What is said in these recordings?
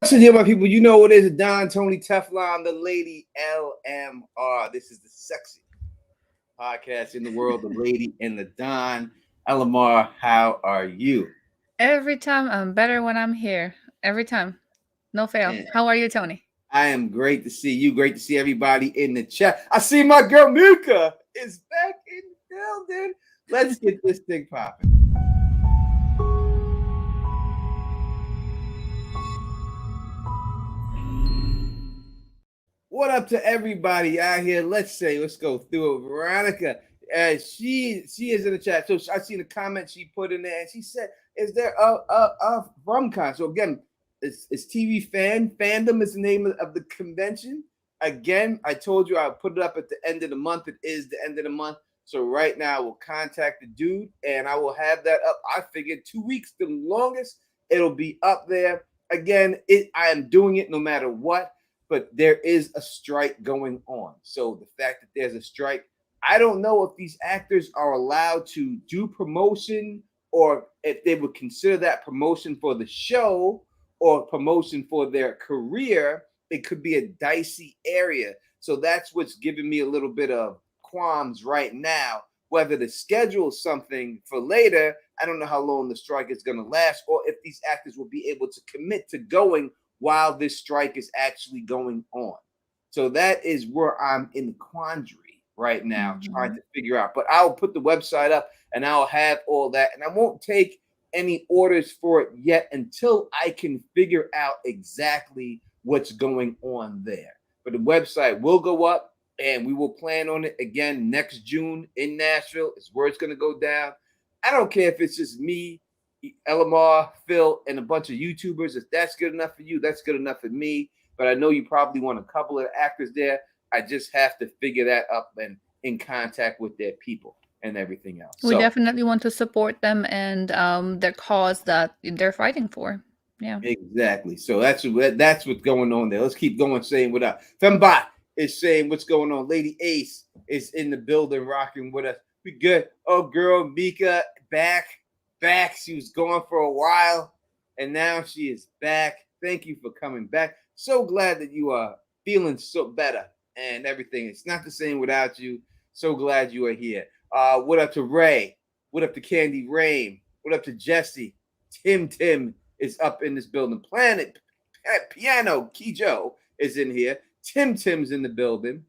So, yeah, my people, you know what it is. Don, Tony, Teflon, the lady LMR. This is the sexy podcast in the world, the lady and the Don. LMR, how are you? Every time I'm better when I'm here. Every time. No fail. And How are you, Tony? I am great to see you. Great to see everybody in the chat. I see my girl Mika is back in the building. Let's get this thing popping. What up to everybody out here? Let's go through it. Veronica, she is in the chat. So I seen a comment she put in there, and she said, "Is there a FromCon?" So again, it's TV fandom is the name of the convention. Again, I told you I'll put it up at the end of the month. It is the end of the month. So right now, I will contact the dude, and I will have that up. I figured 2 weeks, the longest, it'll be up there. Again, I am doing it no matter what, but there is a strike going on. So the fact that there's a strike, I don't know if these actors are allowed to do promotion or if they would consider that promotion for the show or promotion for their career. It could be a dicey area. So that's what's giving me a little bit of qualms right now. Whether to schedule something for later, I don't know how long the strike is going to last, or if these actors will be able to commit to going while this strike is actually going on. So that is where I'm in the quandary right now, trying to figure out. But I'll put the website up and I'll have all that. And I won't take any orders for it yet until I can figure out exactly what's going on there. But the website will go up and we will plan on it again next June in Nashville. It's where it's going to go down. I don't care if it's just me, LMR, Phil, and a bunch of YouTubers. If that's good enough for you, that's good enough for me. But I know you probably want a couple of actors there. I just have to figure that up and in contact with their people and everything else. We definitely want to support them and their cause that they're fighting for. Yeah. Exactly. So that's what's going on there. Let's keep going saying what up. Fembot is saying what's going on. Lady Ace is in the building rocking with us. We good. Oh, girl, Mika back. She was gone for a while, and now she is back. Thank you for coming back. So glad that you are feeling so better and everything. It's not the same without you. So glad you are here. What up to Ray? What up to Candy Rain? What up to Jesse? Tim is up in this building. Planet Piano Kijo is in here. Tim's in the building.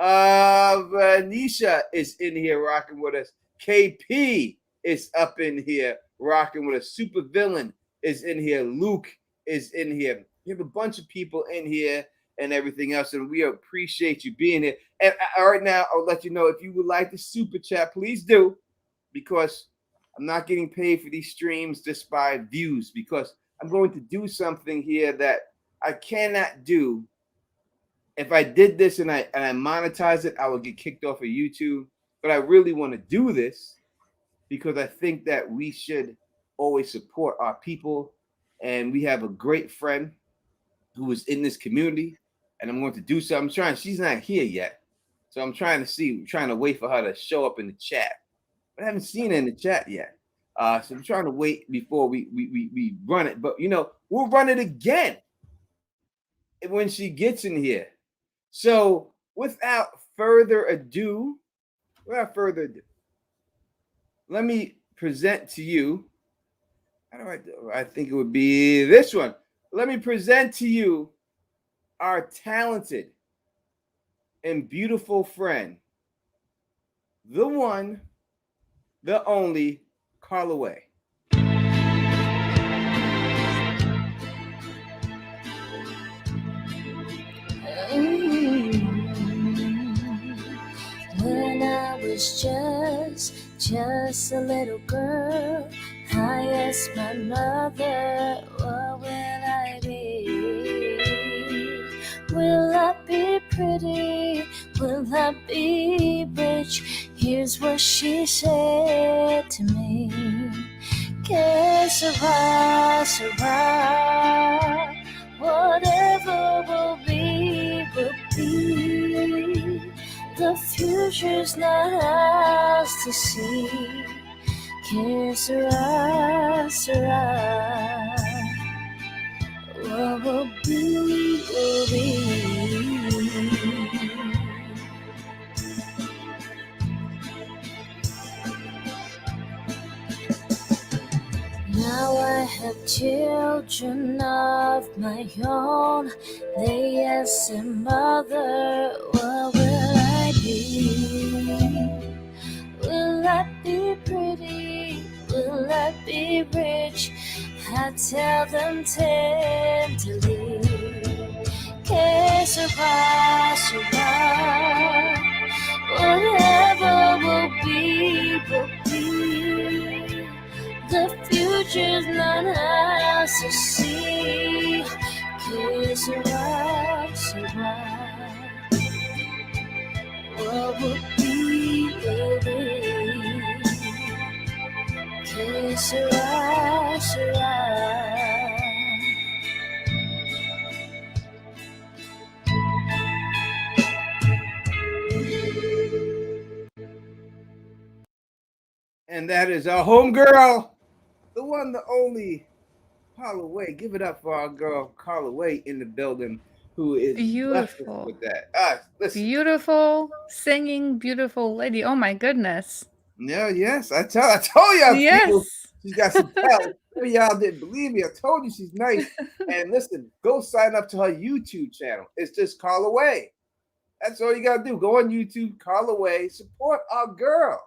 Vanisha is in here rocking with us. KP is up in here rocking with us. Super Villain is in here. Luke is in here. We have a bunch of people in here and everything else, and we appreciate you being here. And right now, I'll let you know if you would like to super chat, please do, because I'm not getting paid for these streams just by views, because I'm going to do something here that I cannot do. If I did this and I monetize it, I would get kicked off of YouTube. But I really want to do this because I think that we should always support our people. And we have a great friend who is in this community. And I'm going to do something. She's not here yet. So I'm trying to wait for her to show up in the chat. But I haven't seen her in the chat yet. So I'm trying to wait before we run it. But, we'll run it again when she gets in here. So without further ado, let me present to you. How do I think it would be this one. Let me present to you our talented and beautiful friend, the one, the only, Carla Way. When I was just a little girl, I asked my mother, what will I be? Will I be pretty? Will I be rich? Here's what she said to me. Que sera, sera. Whatever will be, will be. The future's not ours to see. Que sera, sera. What will will be. Now I have children of my own. They ask their mother, what will I be? Will I be pretty? Will I be rich? I tell them tenderly, que sera, sera. Whatever will be, will be. The future's not ours to see. Que sera, sera. What will be, will be. Que sera, sera. And that is our homegirl, the one, the only, Carla Way. Give it up for our girl, Carla Way, in the building, who is blessed Beautiful. with that. Listen. Beautiful singing, beautiful lady. Oh my goodness. Yeah, yes. I told y'all people Yes. she's got some talent. Some of y'all didn't believe me. I told you she's nice. And listen, go sign up to her YouTube channel. It's just Carla Way. That's all you gotta do. Go on YouTube, Carla Way. Support our girl.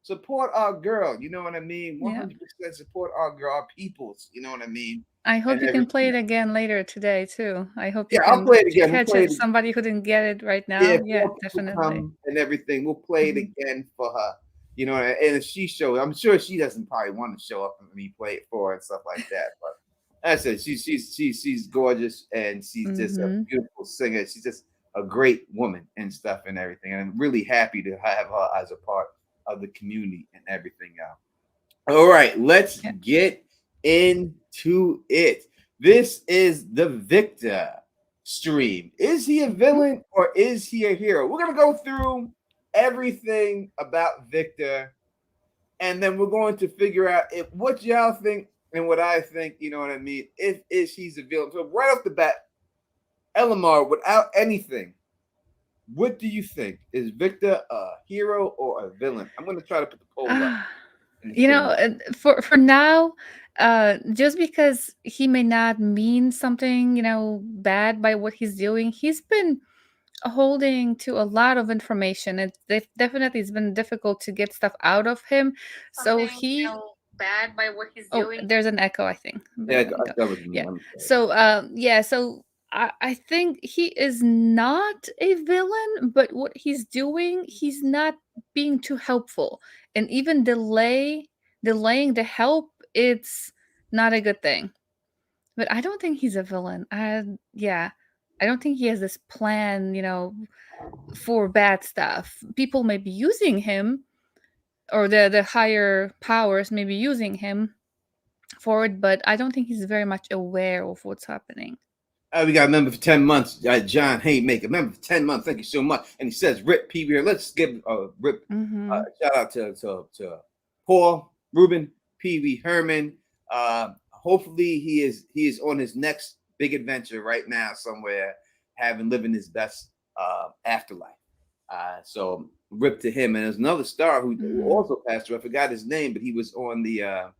Support our girl. You know what I mean? 100% support our girl, our peoples. You know what I mean? I hope you can play it again later today too. I hope you Yeah, can I'll play it again. We'll catch play it. it. Somebody who didn't get it right now. Yeah, Yeah, more people definitely. come and everything. We'll play it again for her. You know, and if she shows, I'm sure she doesn't probably want to show up and me play it for her and stuff like that. But I said she's gorgeous and she's just a beautiful singer. She's just a great woman and stuff and everything. And I'm really happy to have her as a part of the community and everything else. All right, let's get into it. This is the Victor stream. Is he a villain or is he a hero? We're gonna go through everything about Victor, and then we're going to figure out what y'all think and what I think. You know what I mean? If he's a villain. So right off the bat, Elamar, without anything, what do you think? Is Victor a hero or a villain? I'm going to try to put the poll up. You know, for now, just because he may not mean something, you know, bad by what he's doing, he's been holding to a lot of information. It definitely has been difficult to get stuff out of him. So he, you know, bad by what he's oh, doing. there's an echo, I think. Yeah, that was me. Yeah. So, so I think he is not a villain, but what he's doing, he's not being too helpful, and even delaying the help, it's not a good thing. But I don't think he's a villain. I don't think he has this plan, you know, for bad stuff. People may be using him, or the higher powers may be using him for it, but I don't think he's very much aware of what's happening. We got a member for 10 months, John Haymaker. Member for 10 months. Thank you so much. And he says, Rip PB. Let's give a Rip shout out to Paul, Ruben, PB Herman. Hopefully he is on his next big adventure right now somewhere, living his best afterlife. So Rip to him. And there's another star who also passed away. I forgot his name, but he was on that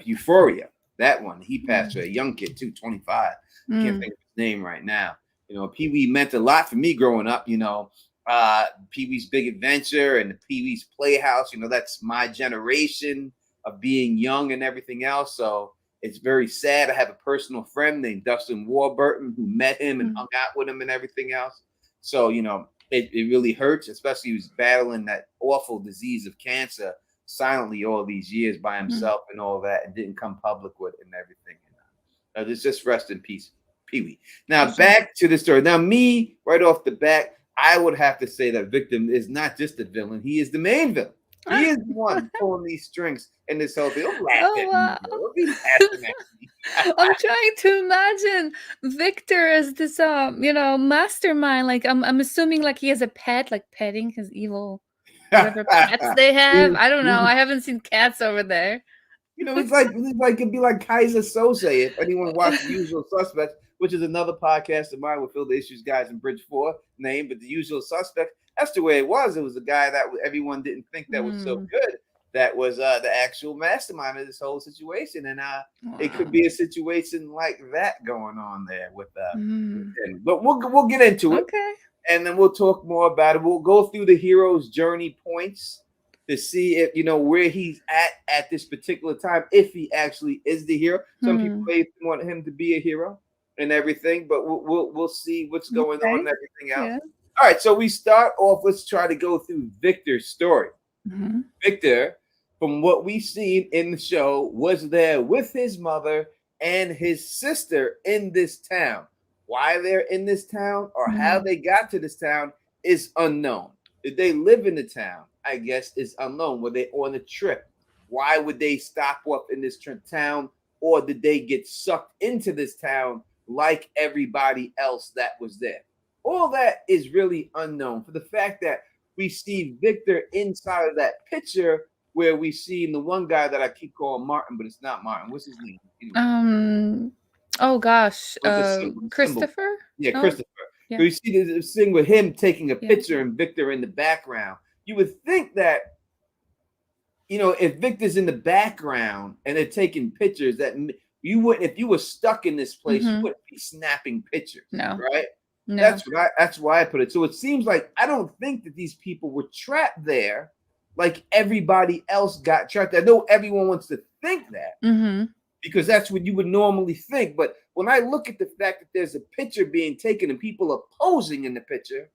Euphoria. That one, he passed away, a young kid too, 25. I can't think of his name right now. You know, Pee Wee meant a lot for me growing up. You know, Pee Wee's Big Adventure and the Pee Wee's Playhouse. You know, that's my generation of being young and everything else. So it's very sad. I have a personal friend named Dustin Warburton who met him and hung out with him and everything else. So, you know, it really hurts, especially he was battling that awful disease of cancer silently all these years by himself and all that, and didn't come public with it and everything. Let's just rest in peace, Pee Wee. Now back to the story. Now, me right off the bat, I would have to say that Victor is not just a villain; he is the main villain. He is the one pulling these strings in this whole thing. Don't laugh at me, bro. Be laughing at me. I'm trying to imagine Victor as this, you know, mastermind. Like I'm assuming like he has a pet, like petting his evil whatever pets they have. I don't know. I haven't seen cats over there. It'd be like Kaiser Sose. If anyone watched The Usual Suspects, which is another podcast of mine with Fill the Issues guys in Bridge 4 name, but The Usual Suspect, that's the way it was. It was a guy that everyone didn't think that was so good. That was the actual mastermind of this whole situation. And it could be a situation like that going on there with him. But we'll get into it. Okay. And then we'll talk more about it. We'll go through the hero's journey points to see if where he's at this particular time, if he actually is the hero. Some people may want him to be a hero and everything, but we'll see what's going on and everything else. Yeah. All right, so we start off. Let's try to go through Victor's story. Victor, from what we've seen in the show, was there with his mother and his sister in this town. Why they're in this town or how they got to this town is unknown. Did they live in the town? I guess is unknown. Were they on a trip? Why would they stop off in this town? Or did they get sucked into this town like everybody else that was there? All that is really unknown. For the fact that we see Victor inside of that picture where we see the one guy that I keep calling Martin, but it's not Martin. What's his name? Oh gosh, Christopher. Yeah, No? Christopher. Yeah. So you see this thing with him taking a picture and Victor in the background. You would think that, if Victor's in the background and they're taking pictures, that you wouldn't, if you were stuck in this place, you wouldn't be snapping pictures. No. Right? No. That's why I put it. So it seems like I don't think that these people were trapped there like everybody else got trapped. I know everyone wants to think that because that's what you would normally think. But when I look at the fact that there's a picture being taken and people are posing in the picture,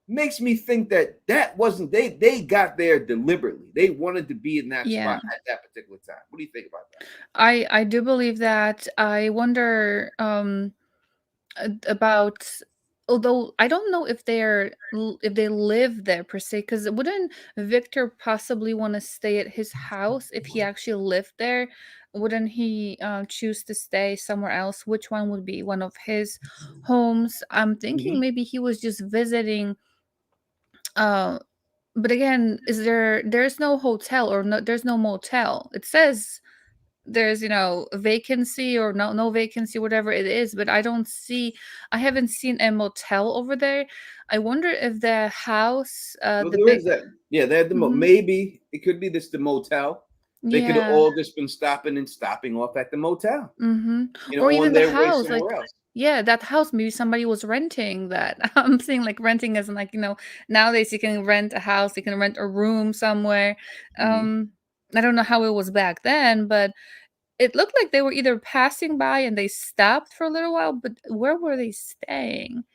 makes me think that wasn't they got there deliberately. They wanted to be in that spot at that particular time. What do you think about that? I do believe that. I wonder about, although I don't know if they live there per se, because wouldn't Victor possibly want to stay at his house if he actually lived there? Wouldn't he choose to stay somewhere else? Which one would be one of his homes? I'm thinking maybe he was just visiting. But again, there's no hotel or there's no motel. It says there's a vacancy or no vacancy, whatever it is, but I haven't seen a motel over there. I wonder if the house is that. Yeah, they had the maybe it could be the motel. They could have all just been stopping off at the motel. Or even the house, like that house, maybe somebody was renting that. I'm saying like renting as in like, nowadays you can rent a house, you can rent a room somewhere. I don't know how it was back then, but it looked like they were either passing by and they stopped for a little while, but where were they staying?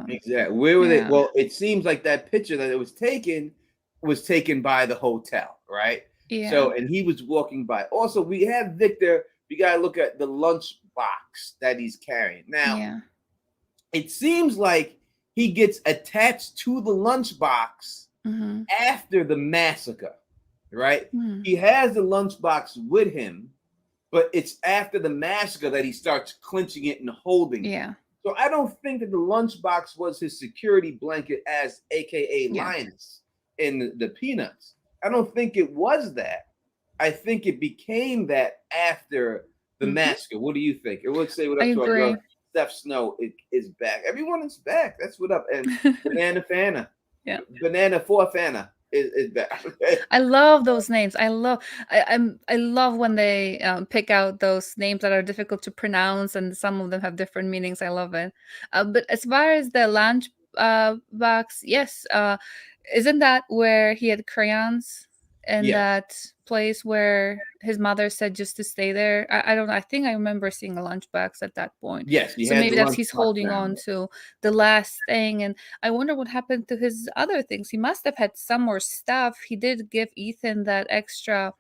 Exactly. Where were they? Well, it seems like that picture that it was taken by the hotel, right? Yeah. So, and he was walking by. Also, we have Victor. We got to look at the lunch box that he's carrying. Now, it seems like he gets attached to the lunch box after the massacre, right? He has the lunchbox with him, but it's after the massacre that he starts clenching it and holding it. So I don't think that the lunchbox was his security blanket as AKA Linus in the Peanuts. I don't think it was that. I think it became that after the massacre. What do you think? And let's say what up to our girl Steph Snow is back. Everyone is back. That's what up. And Banana Fana. Banana for Fana is back. I love those names. I love when they pick out those names that are difficult to pronounce and some of them have different meanings. I love it. But as far as the lunch box, yes. Isn't that where he had crayons in that place where his mother said just to stay there? I don't know. I think I remember seeing a lunchbox at that point. Yes. So maybe that's he's holding on to the last thing. And I wonder what happened to his other things. He must have had some more stuff. He did give Ethan that extra,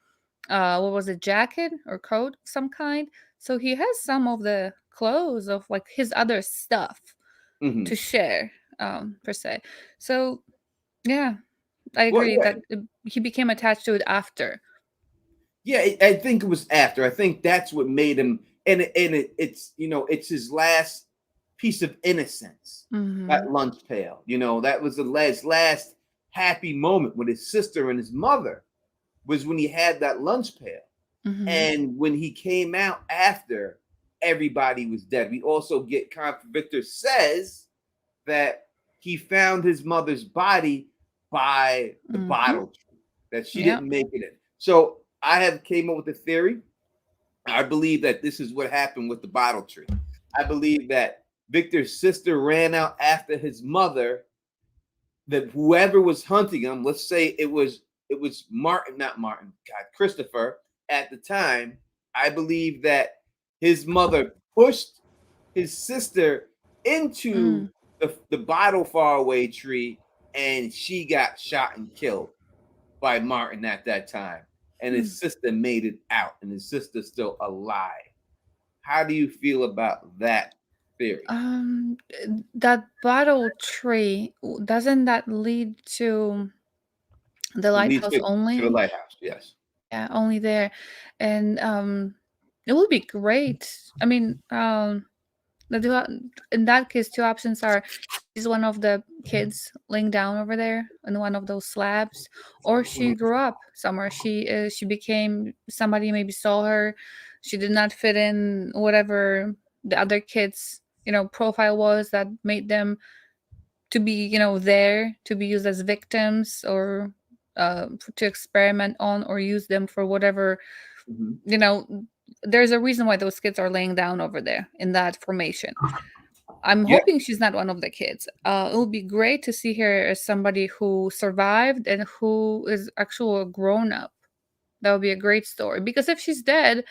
what was it, jacket or coat of some kind. So he has some of the clothes of like his other stuff to share, per se. So yeah, I agree that he became attached to it after. Yeah, I think it was after. I think that's what made him, and it's it's his last piece of innocence. That lunch pail, that was the last happy moment with his sister and his mother, was when he had that lunch pail. Mm-hmm. And when he came out after, everybody was dead. We also get Victor says that he found his mother's body by the Mm-hmm. bottle tree, that she Yeah. didn't make it in. So I have came up with a theory. I believe that this is what happened with the bottle tree. I believe that Victor's sister ran out after his mother, that whoever was hunting him, let's say it was Martin, not Martin, God, Christopher at the time. I believe that his mother pushed his sister into the bottle far away tree, and she got shot and killed by Martin at that time. And his sister made it out, and his sister's still alive. How do you feel about that theory? That bottle tree, doesn't that lead to the It leads lighthouse to the only? lighthouse, yes. Yeah, only there. And it would be great. I mean, in that case, two options are: she's one of the kids laying down over there in one of those slabs, or she grew up somewhere. She became somebody, maybe saw her. She did not fit in whatever the other kids, profile was that made them to be, there to be used as victims, or to experiment on, or use them for whatever. Mhm. There's a reason why those kids are laying down over there in that formation. I'm Yeah, hoping she's not one of the kids. It would be great to see her as somebody who survived and who is actually a grown up. That would be a great story. Because if she's dead,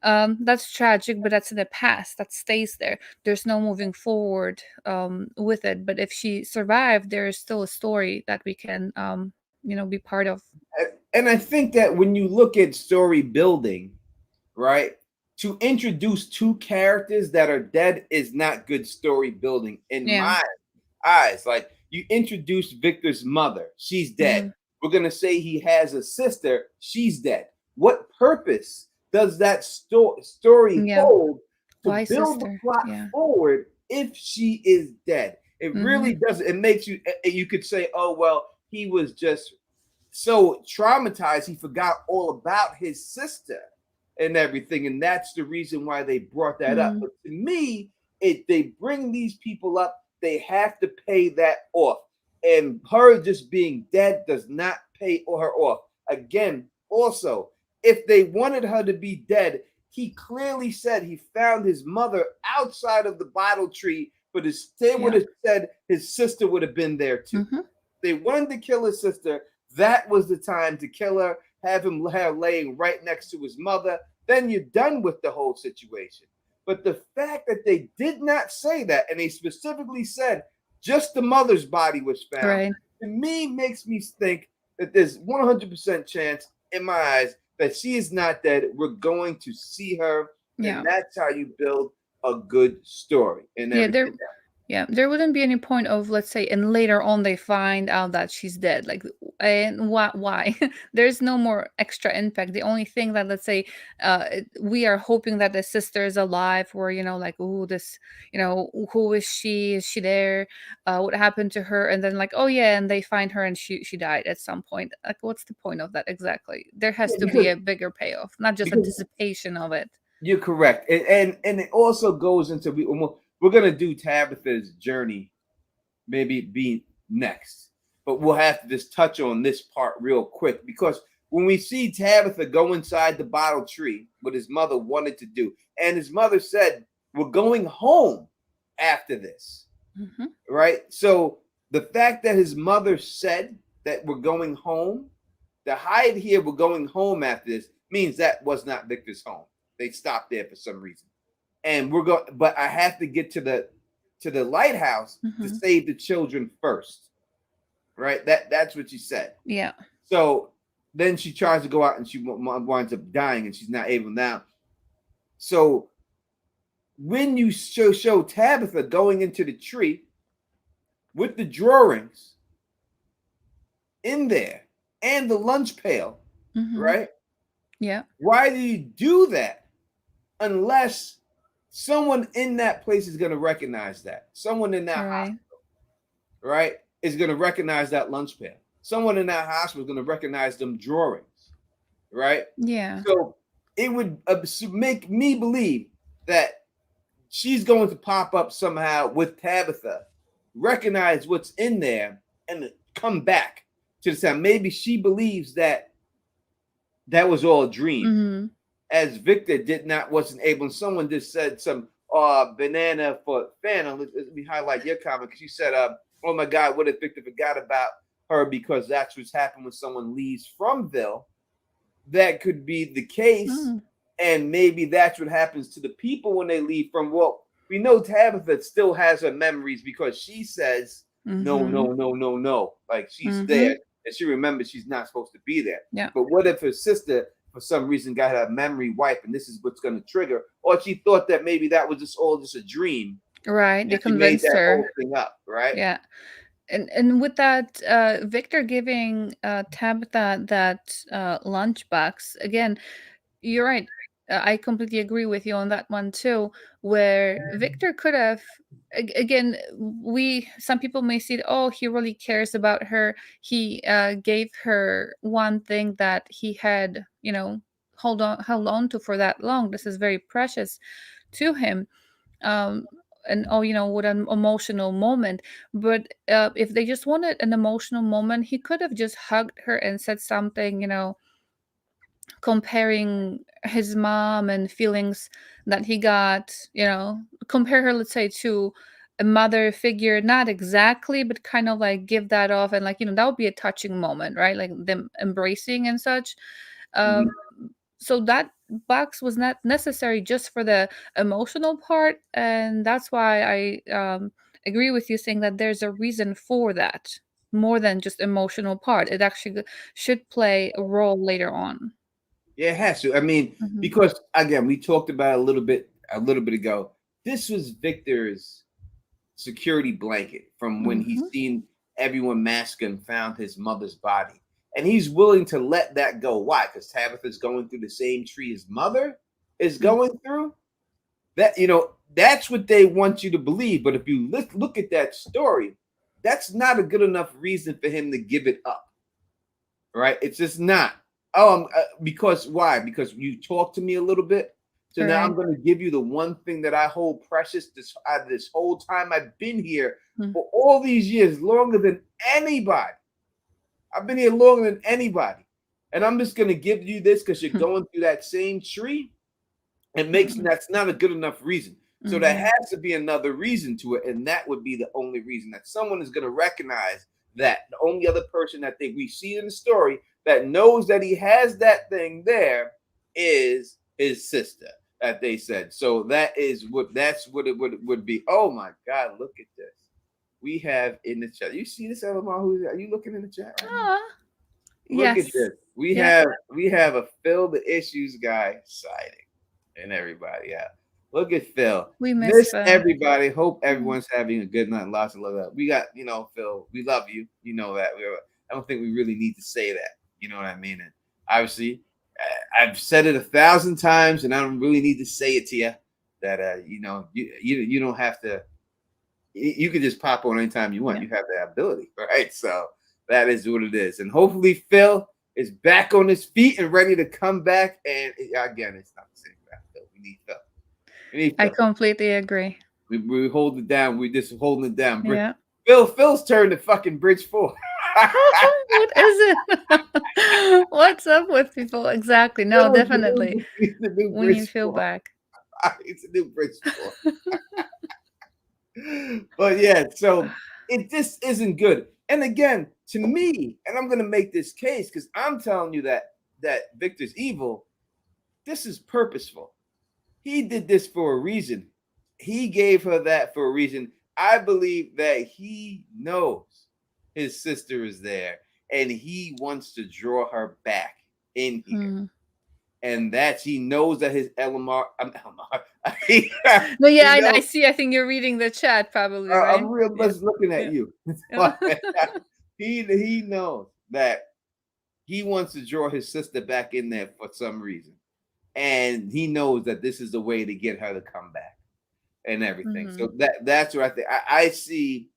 that's tragic, but that's in the past. That stays there. There's no moving forward with it. But if she survived, there is still a story that we can, be part of. and I think that when you look at story building, right, to introduce two characters that are dead is not good story building in Yeah. my eyes. Like, you introduce Victor's mother, she's dead. Mhm. We're gonna say he has a sister, she's dead. What purpose does that story Yeah. hold to Why build the sister? plot Yeah. forward if she is dead? It really doesn't. It makes you. You could say, "Oh well, he was just so traumatized he forgot all about his sister and everything," and that's the reason why they brought that up. But to me, they bring these people up, they have to pay that off, and her just being dead does not pay her off. Again, also, if they wanted her to be dead, he clearly said he found his mother outside of the bottle tree, but they would Yeah. have said his sister would have been there too. Mhm. They wanted to kill his sister. That was the time to kill her, have him laying right next to his mother. Then you're done with the whole situation. But the fact that they did not say that, and they specifically said just the mother's body was found, Right. to me makes me think that there's 100% chance in my eyes that she is not dead. We're going to see her, Yeah. and that's how you build a good story and Yeah. everything. There wouldn't be any point of, let's say, and later on they find out that she's dead. Like, and why? There's no more extra impact. The only thing that, let's say, we are hoping that the sister is alive, or, like, oh, this, who is she? Is she there? What happened to her? And then, like, oh yeah, and they find her and she died at some point. Like, what's the point of that exactly? There has Yeah, to be a bigger payoff, not just because anticipation of it. you're correct, and it also goes into we're gonna do Tabitha's journey, maybe be next, but we'll have to just touch on this part real quick, because when we see Tabitha go inside the bottle tree, what his mother wanted to do, and his mother said, "We're going home after this," Mhm. right? So the fact that his mother said that we're going home, the hide here, we're going home after this, means that was not Victor's home. They stopped there for some reason. And we're going, but I have to get to the lighthouse to Mhm. save the children first. Right? That's what she said. Yeah. So then she tries to go out and she winds up dying and she's not able now. So when you show Tabitha going into the tree with the drawings in there and the lunch pail, Mhm. right? Yeah. Why do you do that unless someone in that place is going to recognize that? Someone in that Right. hospital, right, is going to recognize that lunch pail. Someone in that hospital is going to recognize them drawings, right? Yeah. So it would make me believe that she's going to pop up somehow with Tabitha, recognize what's in there, and come back to the sound. Maybe she believes that that was all a dream, Mhm. as Victor wasn't able. And someone just said some banana for Phantom. Let me highlight your comment, because you said, "Oh my God, what if Victor forgot about her because that's what's happened when someone leaves from Ville?" That could be the case. Mm. And maybe that's what happens to the people when they leave from. Well, we know Tabitha still has her memories, because she says, no, Mhm. no, no, no, no. Like she's Mhm. there, and she remembers she's not supposed to be there. Yeah. But what if her sister, for some reason, got her memory wiped, and this is what's going to trigger? Or she thought that maybe that was all just a dream. Right. They And she made convinced that her. whole thing up, right? Yeah. And with that, Victor giving Tabitha that lunchbox again, you're right. I completely agree with you on that one too. Where Victor could have, again, some people may see, oh, he really cares about her. He gave her one thing that he had, held on to for that long. This is very precious to him. um and oh, what an emotional moment. But if they just wanted an emotional moment, he could have just hugged her and said something, comparing his mom and feelings that he got, compare her, let's say, to a mother figure, not exactly, but kind of like give that off. And like, that would be a touching moment, right? Like them embracing and such. um Mhm. so that box was not necessary just for the emotional part, and that's why I agree with you saying that there's a reason for that, more than just emotional part. It actually should play a role later on. Yeah, it has to. I mean, Mhm. because again, we talked about it a little bit ago. This was Victor's security blanket from when he Mhm. seen everyone masked and found his mother's body. And he's willing to let that go. Why? Because Tabitha's going through the same tree his mother is Mm. going through. That's what they want you to believe. But if you look at that story, that's not a good enough reason for him to give it up. Right? It's just not. Because why? Because you talked to me a little bit. So now I'm Right. going to give you the one thing that I hold precious this whole time I've been here, Mm. for all these years, longer than anybody. I've been here longer than anybody. And I'm just going to give you this because you're going through that same tree. Mm. That's not a good enough reason. So there Mhm. has to be another reason to it, and that would be the only reason that someone is going to recognize that the only other person that we see in the story that knows that he has that thing there is his sister that they said. So that's what it would be. Oh my God, look at this. We have in the chat. You see this, Elamar? Are you looking in the chat right now? Ah, Look at yes. this. We Yeah. have a Phil the Issues guy siding and everybody out. Look at Phil. We miss Miss Phil. everybody. Hope Mm. everyone's having a good night. Lots of love. We got, Phil, we love you. You know that. I don't think we really need to say that. You know what I mean? And obviously, I've said it 1,000 times, and I don't really need to say it to you. That you don't have to. You can just pop on anytime you want. Yeah. You have that ability, right? So that is what it is. And hopefully, Phil is back on his feet and ready to come back. And again, it's not the same back, Phil. We need Phil. We need I Phil. completely agree. We hold it down. We just holding it down. Yeah. Phil's turn to fucking Bridge 4. What is it? What's up with people? Exactly. No, definitely. He's the new We need Bridge Phil 4. back. It's a new Bridge 4. But yeah, so it just isn't good. And again, to me, and I'm gonna make this case because I'm telling you that Victor's evil. This is purposeful. He did this for a reason. He gave her that for a reason. I believe that he knows his sister is there and he wants to draw her back in here. Hmm. And he knows that his Elamar, No, yeah, he I knows, see. I think you're reading the chat, probably, right? I'm real Yeah. much looking at Yeah. you. Yeah. He knows that he wants to draw his sister back in there for some reason. And he knows that this is the way to get her to come back and everything. Mhm. So that's what I think. I see.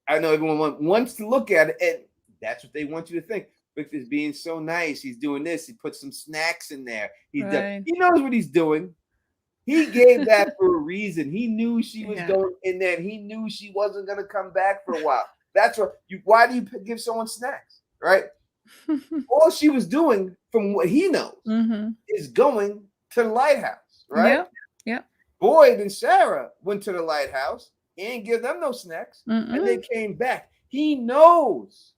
I know everyone wants to look at it, and that's what they want you to think. Victor's being so nice. He's doing this. He put some snacks in there. Right. He knows what he's doing. He gave that for a reason. He knew she was Yeah. going in there, and he knew she wasn't going to come back for a while. That's what why do you give someone snacks, right? All she was doing, from what he knows, is going to the lighthouse, right? Yeah. Yeah. Boyd and Sarah went to the lighthouse. He didn't give them no snacks, and they came back. He knows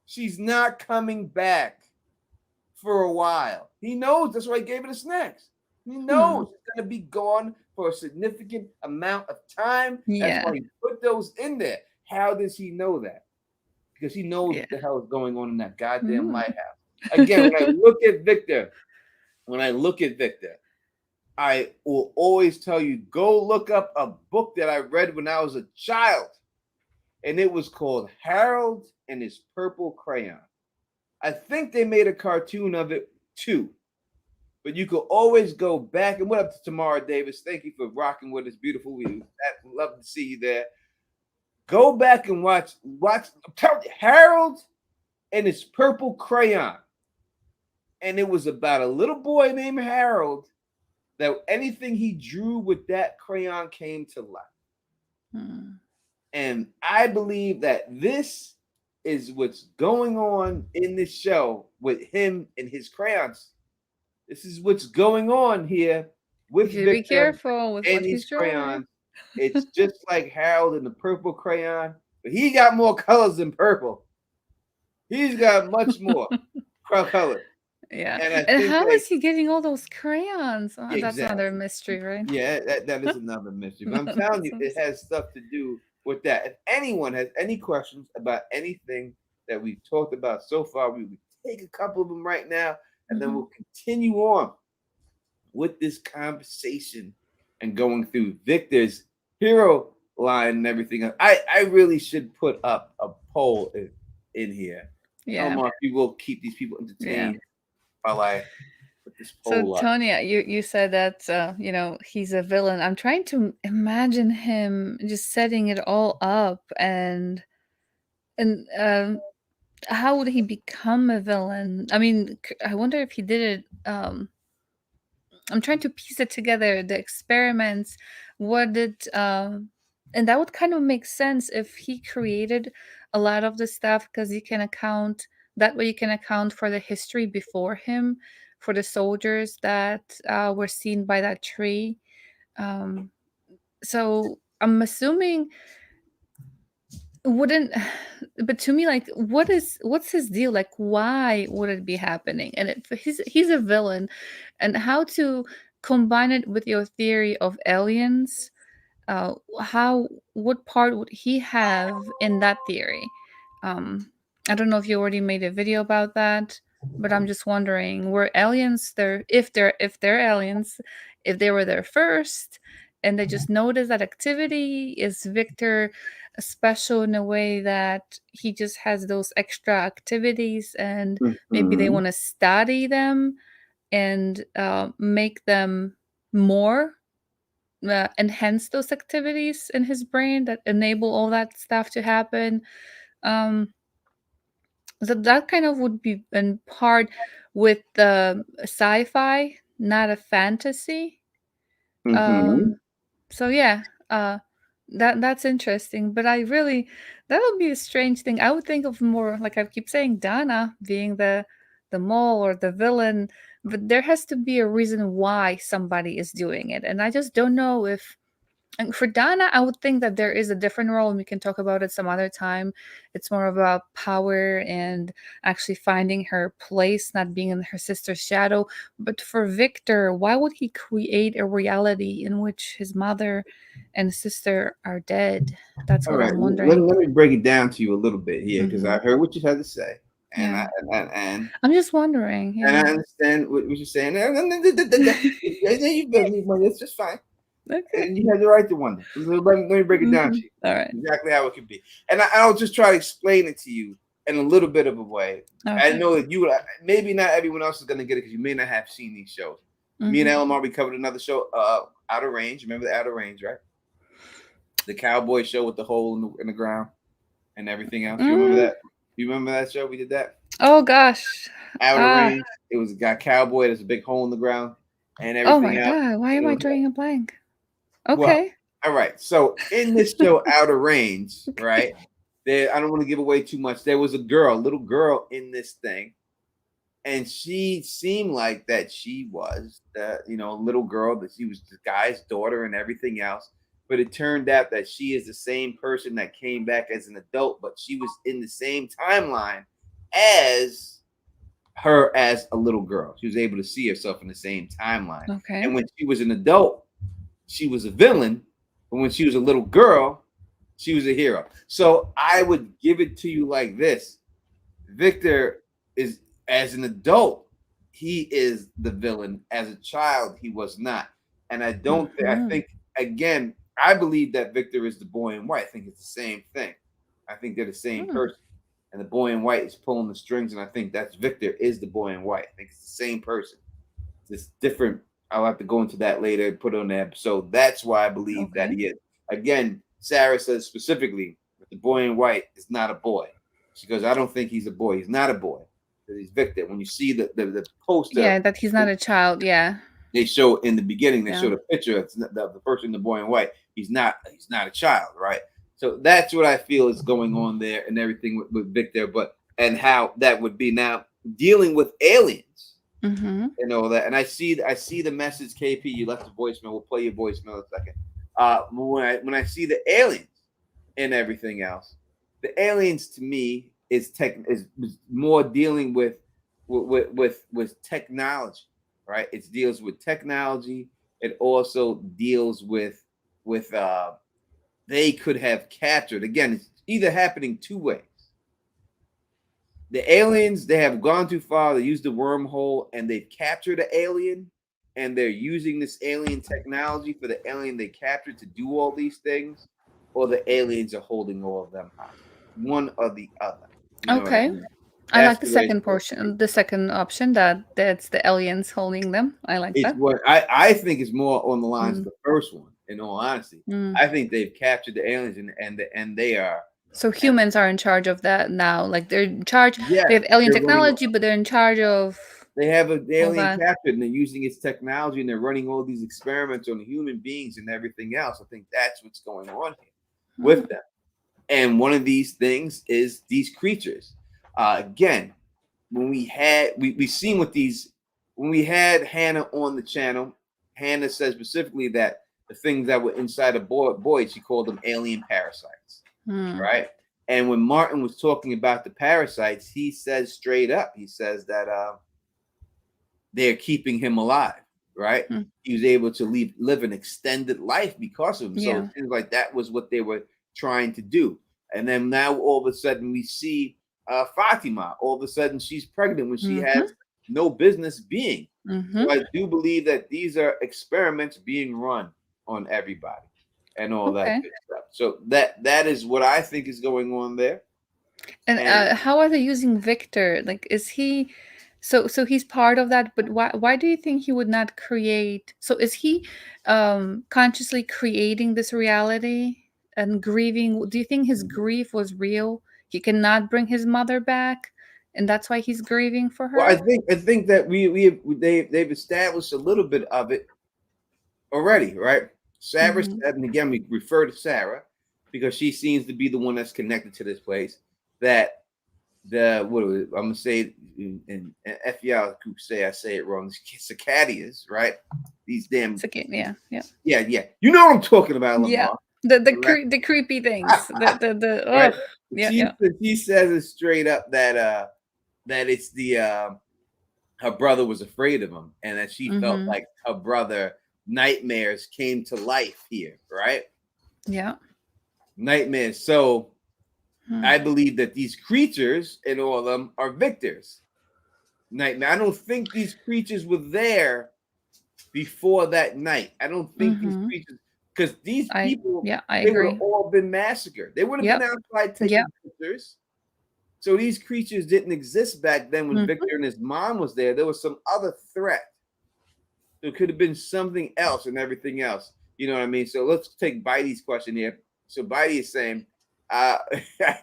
she's not coming back for a while. He knows. That's why he gave her the snacks. He knows it's going to be gone for a significant amount of time. That's why he put those in there. How does he know that? Because he knows what the hell is going on in that goddamn lighthouse. Again, when I look at Victor, I will always tell you, go look up a book that I read when I was a child. And it was called Harold and His Purple Crayon. I think they made a cartoon of it too. But you could always go back. And what up to Tamara Davis? Thank you for rocking with us. Beautiful. We love to see you there. Go back and watch Harold and His Purple Crayon. And it was about a little boy named Harold that anything he drew with that crayon came to life. And I believe that this is what's going on in this show with him and his crayons. This is what's going on here with Victor. Be careful with what he's crayons. It's just like Harold and the purple crayon, but he got more colors than purple. He's got much more color. Yeah. And how is he getting all those crayons? Oh, exactly. That's another mystery, right? Yeah, that is another mystery. But I'm telling you, it has stuff to do with that. If anyone has any questions about anything that we've talked about so far, we will take a couple of them right now, and then we'll continue on with this conversation and going through Victor's hero line and everything. I really should put up a poll in here. Yeah. Omar, if you will keep these people entertained while I put this poll up. So, Tonya, you said that, he's a villain. I'm trying to imagine him just setting it all up and how would he become a villain? I mean, I wonder if he did it. I'm trying to piece it together, the experiments, and that would kind of make sense if he created a lot of the stuff, because you can account for the history before him, for the soldiers that were seen by that tree. So I'm assuming but to me, like, what's his deal? Like, why would it be happening? And he's a villain, and how to combine it with your theory of aliens? What part would he have in that theory? I don't know if you already made a video about that, but I'm just wondering, were aliens there? If they're aliens, if they were there first, and they just noticed that activity, is Victor special in a way that he just has those extra activities, and maybe they want to study them and make them more enhance those activities in his brain that enable all that stuff to happen. So that kind of would be in part with the sci-fi, not a fantasy. So yeah, that's interesting. But that would be a strange thing. I would think of more, like I keep saying, Donna being the mole or the villain, but there has to be a reason why somebody is doing it. And I just don't know if, and for Donna, I would think that there is a different role, and we can talk about it some other time. It's more about power and actually finding her place, not being in her sister's shadow. But for Victor, why would he create a reality in which his mother and sister are dead? That's what I'm wondering. Let me break it down to you a little bit here, because I heard what you had to say. And I'm just wondering. Yeah. And I understand what you're saying. It's just fine. Okay. And you have the right to wonder. Let me break it down to you. All right. Exactly how it could be. And I'll just try to explain it to you in a little bit of a way. Okay. I know that maybe not everyone else is going to get it, because you may not have seen these shows. Me and Elmar, we covered another show, Out of Range. Remember the Out of Range, right? The cowboy show with the hole in the ground and everything else. You remember that? You remember that show? We did that. Oh gosh. Outer Ah. range. It was got cowboy. There's a big hole in the ground and Oh everything my else. god. Why am I And drawing a blank? well, Okay. all right. So in this show, Outer Range, Okay. right? There, I don't want to give away too much. There was a girl, little girl in this thing, and she seemed like that she was the, little girl, that she was the guy's daughter and everything else. But it turned out that she is the same person that came back as an adult, but she was in the same timeline as her as a little girl. She was able to see herself in the same timeline. Okay. And when she was an adult, she was a villain, but when she was a little girl, she was a hero. So I would give it to you like this. Victor is, as an adult, he is the villain. As a child, he was not. And I don't think, I Mhm. think, again, I believe that Victor is the boy in white. I think it's the same thing. I think they're the same Hmm. person. And the boy in white is pulling the strings, and I think that's Victor is the boy in white. I think it's the same person. It's different. I'll have to go into that later and put it on the episode. That's why I believe that Okay. he is. Again, Sarah says specifically that the boy in white is not a boy. She goes, I don't think he's a boy. He's not a boy. He's Victor. When you see the poster, Yeah, that he's not a child. Yeah. they show in the beginning, they Yeah. show the picture of the person, the boy in white. He's not a child, right? So that's what I feel is going on there and everything with Victor, and how that would be now dealing with aliens Mm-hmm. and all that. And I see the message, KP. You left a voicemail. We'll play your voicemail in a second. When I see the aliens and everything else, the aliens to me is more dealing with technology, right? It deals with technology. It also deals with they could have captured. Again, it's either happening two ways. The aliens, they have gone too far. They used the wormhole and they've captured the alien, and they're using this alien technology for the alien they captured to do all these things, or the aliens are holding all of them hostage. One or the other. You know what I Okay. mean? I That's like the the way second portion, the second option that's the aliens holding them. I like it's that. what I think is more on the lines of Mm. the first one, in all honesty. Mm. I think they've captured the aliens and they are, So humans are in charge of that now. Like they're in charge. yeah, They have alien they're running. technology, but they're in charge of They have an all alien that. captured and they're using its technology and they're running all these experiments on human beings and everything else. I think that's what's going on here with them. And one of these things is these creatures. Again, when we seen with these, when we had Hannah on the channel, Hannah said specifically that the things that were inside a boy, she called them alien parasites, Mm. right? And when Martin was talking about the parasites, he says straight up, he says that they're keeping him alive, right? Mm. He was able to live an extended life because of him. So Yeah. it seems like that was what they were trying to do. And then now all of a sudden we see Fatima. All of a sudden she's pregnant when she has no business being. Mm-hmm. So I do believe that these are experiments being run on everybody and all Okay. that good stuff. So that is what I think is going on there. And And how are they using Victor? Like, is he? So he's part of that. But why do you think he would not create? So is he consciously creating this reality and grieving? Do you think his grief was real? He cannot bring his mother back, and that's why he's grieving for well, I her. think that they've established a little bit of it already, right? Sarah Mhm. said, and again, we refer to Sarah because she seems to be the one that's connected to this place. That I'm gonna say in FEL could say I say it wrong. Cicadias, right? These damn It's okay. Yeah. yeah. You know what I'm talking about, Yeah. Lamar. The creepy things. The Right? oh yeah. She says it straight up that it's the her brother was afraid of him, and that she felt Mhm. like her brother nightmares came to life here, right? Yeah. Nightmares. So Hmm. I believe that these creatures and all of them are victors. Nightmare. I don't think these creatures were there before that night. I don't think these Mhm. creatures, because these people, I they would agree. have all been massacred. They would have Yep. been outside taking Yep. pictures. So these creatures didn't exist back then when Mhm. Victor and his mom was there. There was some other threat. There could have been something else and everything else. You know what I mean? So let's take Bitey's question here. So Bitey is saying, I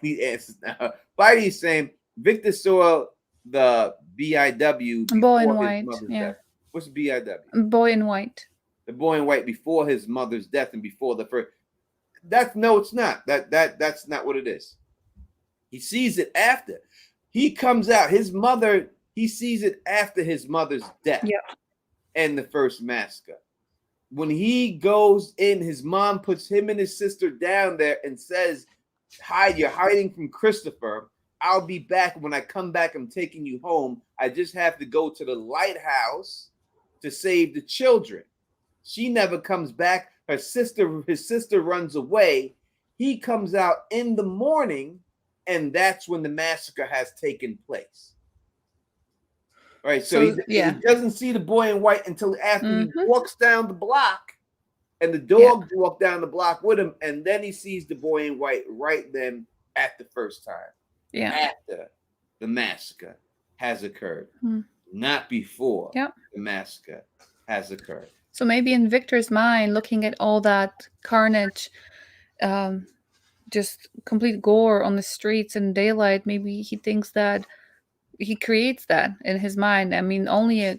need answers now. Bitey is saying Victor saw the BIW Boy in before his white. mother's Yeah. death. What's BIW? Boy in white. The boy in white before his mother's death and before the first. That's no, it's not. That's not what it is. He sees it after. He comes out. His mother. He sees it after his mother's death. Yeah. And the first massacre. When he goes in, his mom puts him and his sister down there and says, "Hide, you're hiding from Christopher. I'll be back. When I come back, I'm taking you home. I just have to go to the lighthouse to save the children." She never comes back. His sister runs away. He comes out in the morning, and that's when the massacre has taken place. Right, so he doesn't see the boy in white until after he walks down the block, and the dogs walk down the block with him, and then he sees the boy in white right then at the first time. Yeah. After the massacre has occurred, not before the massacre has occurred. So maybe in Victor's mind, looking at all that carnage, just complete gore on the streets in daylight, maybe he thinks that he creates that in his mind. I mean, only a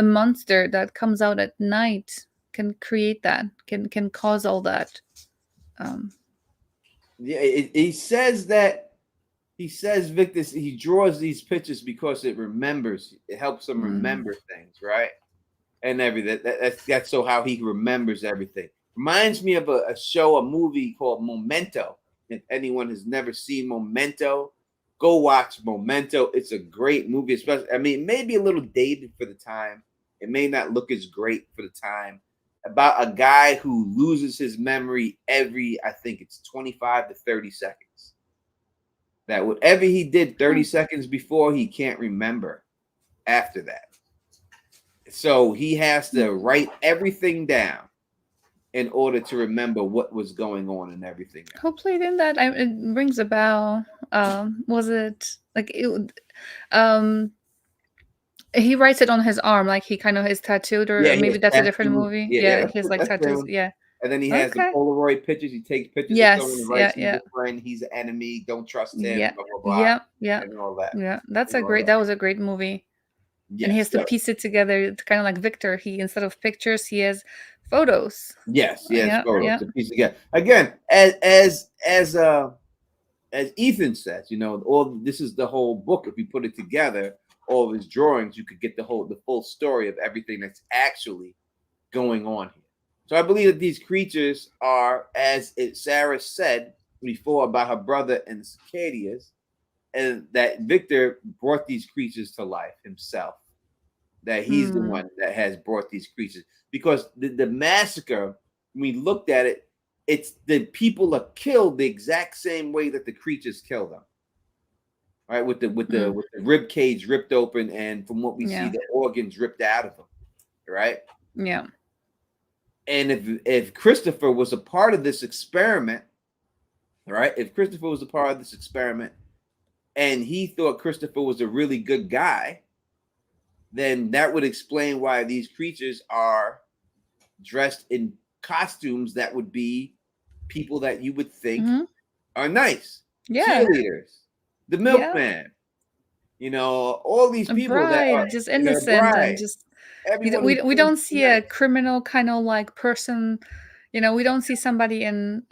monster that comes out at night can create that, can cause all that. He says that. He says Victor. He draws these pictures because it helps him remember things, right? And everything. That's so how he remembers everything. Reminds me of a movie called Memento. If anyone has never seen Memento, go watch Memento. It's a great movie, especially. I mean, it may be a little dated for the time. It may not look as great for the time. About a guy who loses his memory every, I think it's 25 to 30 seconds. That whatever he did 30 seconds before, he can't remember after that. So he has to write everything down in order to remember what was going on and everything else. Who played in that? It rings a bell. Was it like it? He writes it on his arm, like he kind of is tattooed, or maybe that's a different movie. Yeah, he has like tattoos. Yeah. And then he has the Polaroid pictures. He takes pictures of someone and writes him a friend. He's an enemy. Don't trust him. Yeah. Blah, blah, blah, and all that. Yeah, that was a great movie. Yes, and he has to piece it together. It's kind of like Victor. He, instead of pictures, he has photos. Yes, photos to piece together. Again, as Ethan says, this is the whole book. If we put it together, all of his drawings, you could get the full story of everything that's actually going on here. So I believe that these creatures are, as Sarah said before about her brother and Cicadias, and that Victor brought these creatures to life himself. That he's the one that has brought these creatures. Because the massacre, when we looked at it, it's the people are killed the exact same way that the creatures kill them. Right, with the rib cage ripped open, and from what we see, the organs ripped out of them. Right? Yeah. And if Christopher was a part of this experiment, right? If Christopher was a part of this experiment, and he thought Christopher was a really good guy, then that would explain why these creatures are dressed in costumes that would be people that you would think are nice. Yeah. Cheerleaders, the milkman, all these people that are just innocent and just we don't see a criminal kind of like person. We don't see somebody in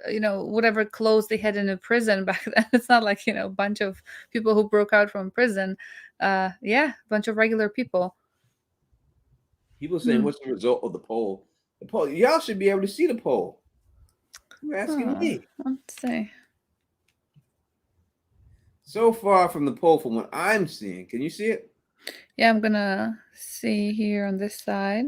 whatever clothes they had in a prison back then. It's not like a bunch of people who broke out from prison. A bunch of regular people. People saying, "What's the result of the poll?" The poll, y'all should be able to see the poll. You're asking me. Let's see. So far from the poll, from what I'm seeing, can you see it? Yeah, I'm gonna see here on this side.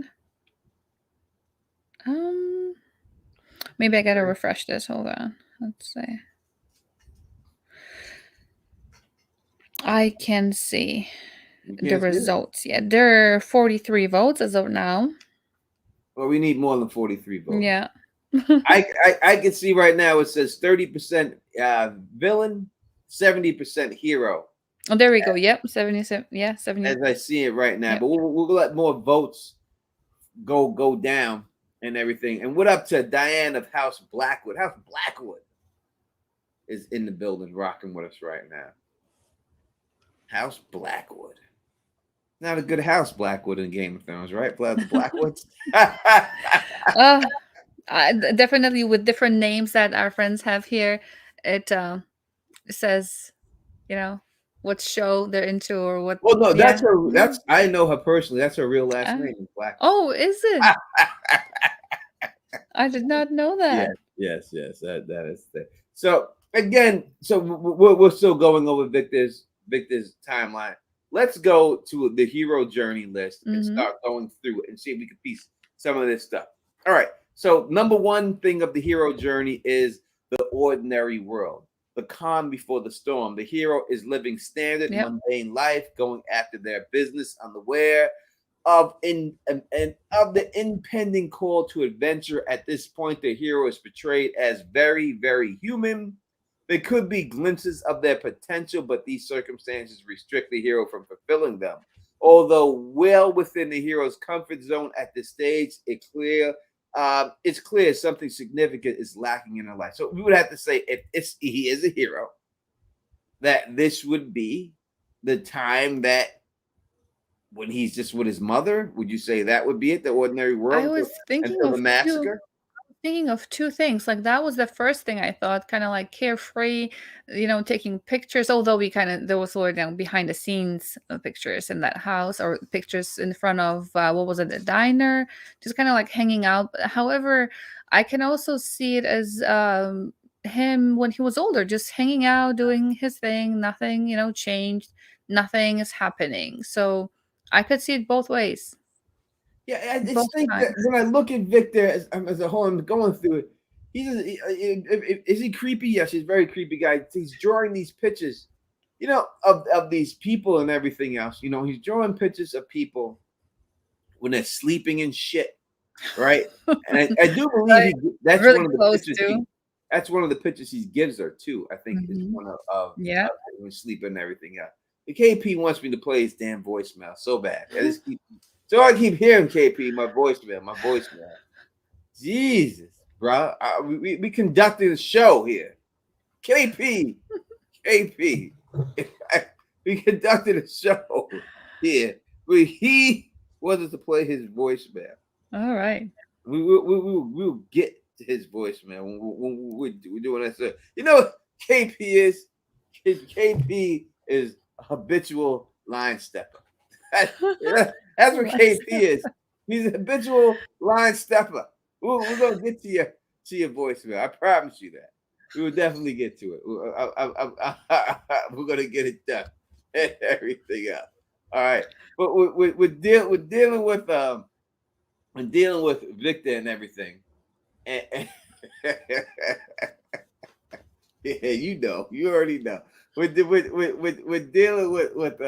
Maybe I gotta refresh this. Hold on. Let's see. I can see the results. Yeah, there are 43 votes as of now. Well, we need more than 43 votes. Yeah. I can see right now it says 30% villain, 70% hero. Oh, there we go. Yep, 77. Yeah, 70. As I see it right now, but we'll let more votes go down and everything. And what up to Diane of House Blackwood? House Blackwood is in the building, rocking with us right now. House Blackwood. Not a good house, Blackwood in Game of Thrones, right? The Blackwoods. Uh, definitely with different names that our friends have here. It says, you know, what show they're into or what. Well, no, Yeah. that's I know her personally. That's her real last Uh, name, Blackwood. oh, is it? I did not know that. Yes. That is the. So again, so we're still going over Victor's timeline. Let's go to the hero journey list and Mhm. start going through it and see if we can piece some of this stuff. All right. So number one thing of the hero journey is the ordinary world, the calm before the storm. The hero is living standard, Yep. mundane life, going after their business, unaware of the impending call to adventure. At this point, the hero is portrayed as very, very human. There could be glimpses of their potential, but these circumstances restrict the hero from fulfilling them. Although well within the hero's comfort zone at this stage, it's clear something significant is lacking in her life. So we would have to say, if he is a hero, that this would be the time that when he's just with his mother. Would you say that would be it? The ordinary world I was thinking until the of massacre? two things. Like that was the first thing I thought, kind of like carefree, taking pictures. Although there was sort of behind the scenes pictures in that house or pictures in front of what was it, the diner, just kind of like hanging out. However, I can also see it as him when he was older, just hanging out, doing his thing. Nothing, changed. Nothing is happening. So I could see it both ways, Yeah, I just both think that times. when I look at Victor as a whole, I'm going through it. Is he creepy? Yes, he's a very creepy guy. He's drawing these pictures, of these people and everything else. He's drawing pictures of people when they're sleeping and shit, right? And I do believe Right. that's Really one of the close pictures. to. That's one of the pictures he gives her too. I think is Mhm. one of Yeah. when sleeping and everything else. The KP wants me to play his damn voicemail so bad. So I keep hearing KP my voicemail. Jesus, bro, we conducting a show here. KP, we conducted a show here. But he wanted to play his voicemail. All right. We'll get to his voicemail when we're doing that. So, what KP is? KP is a habitual line stepper. That's what KP is. He's a habitual line stepper. We're gonna get to your voicemail. I promise you that. We will definitely get to it. We're gonna get it done and everything else. All right, but we're dealing with Victor and everything. And yeah, you already know. We're dealing with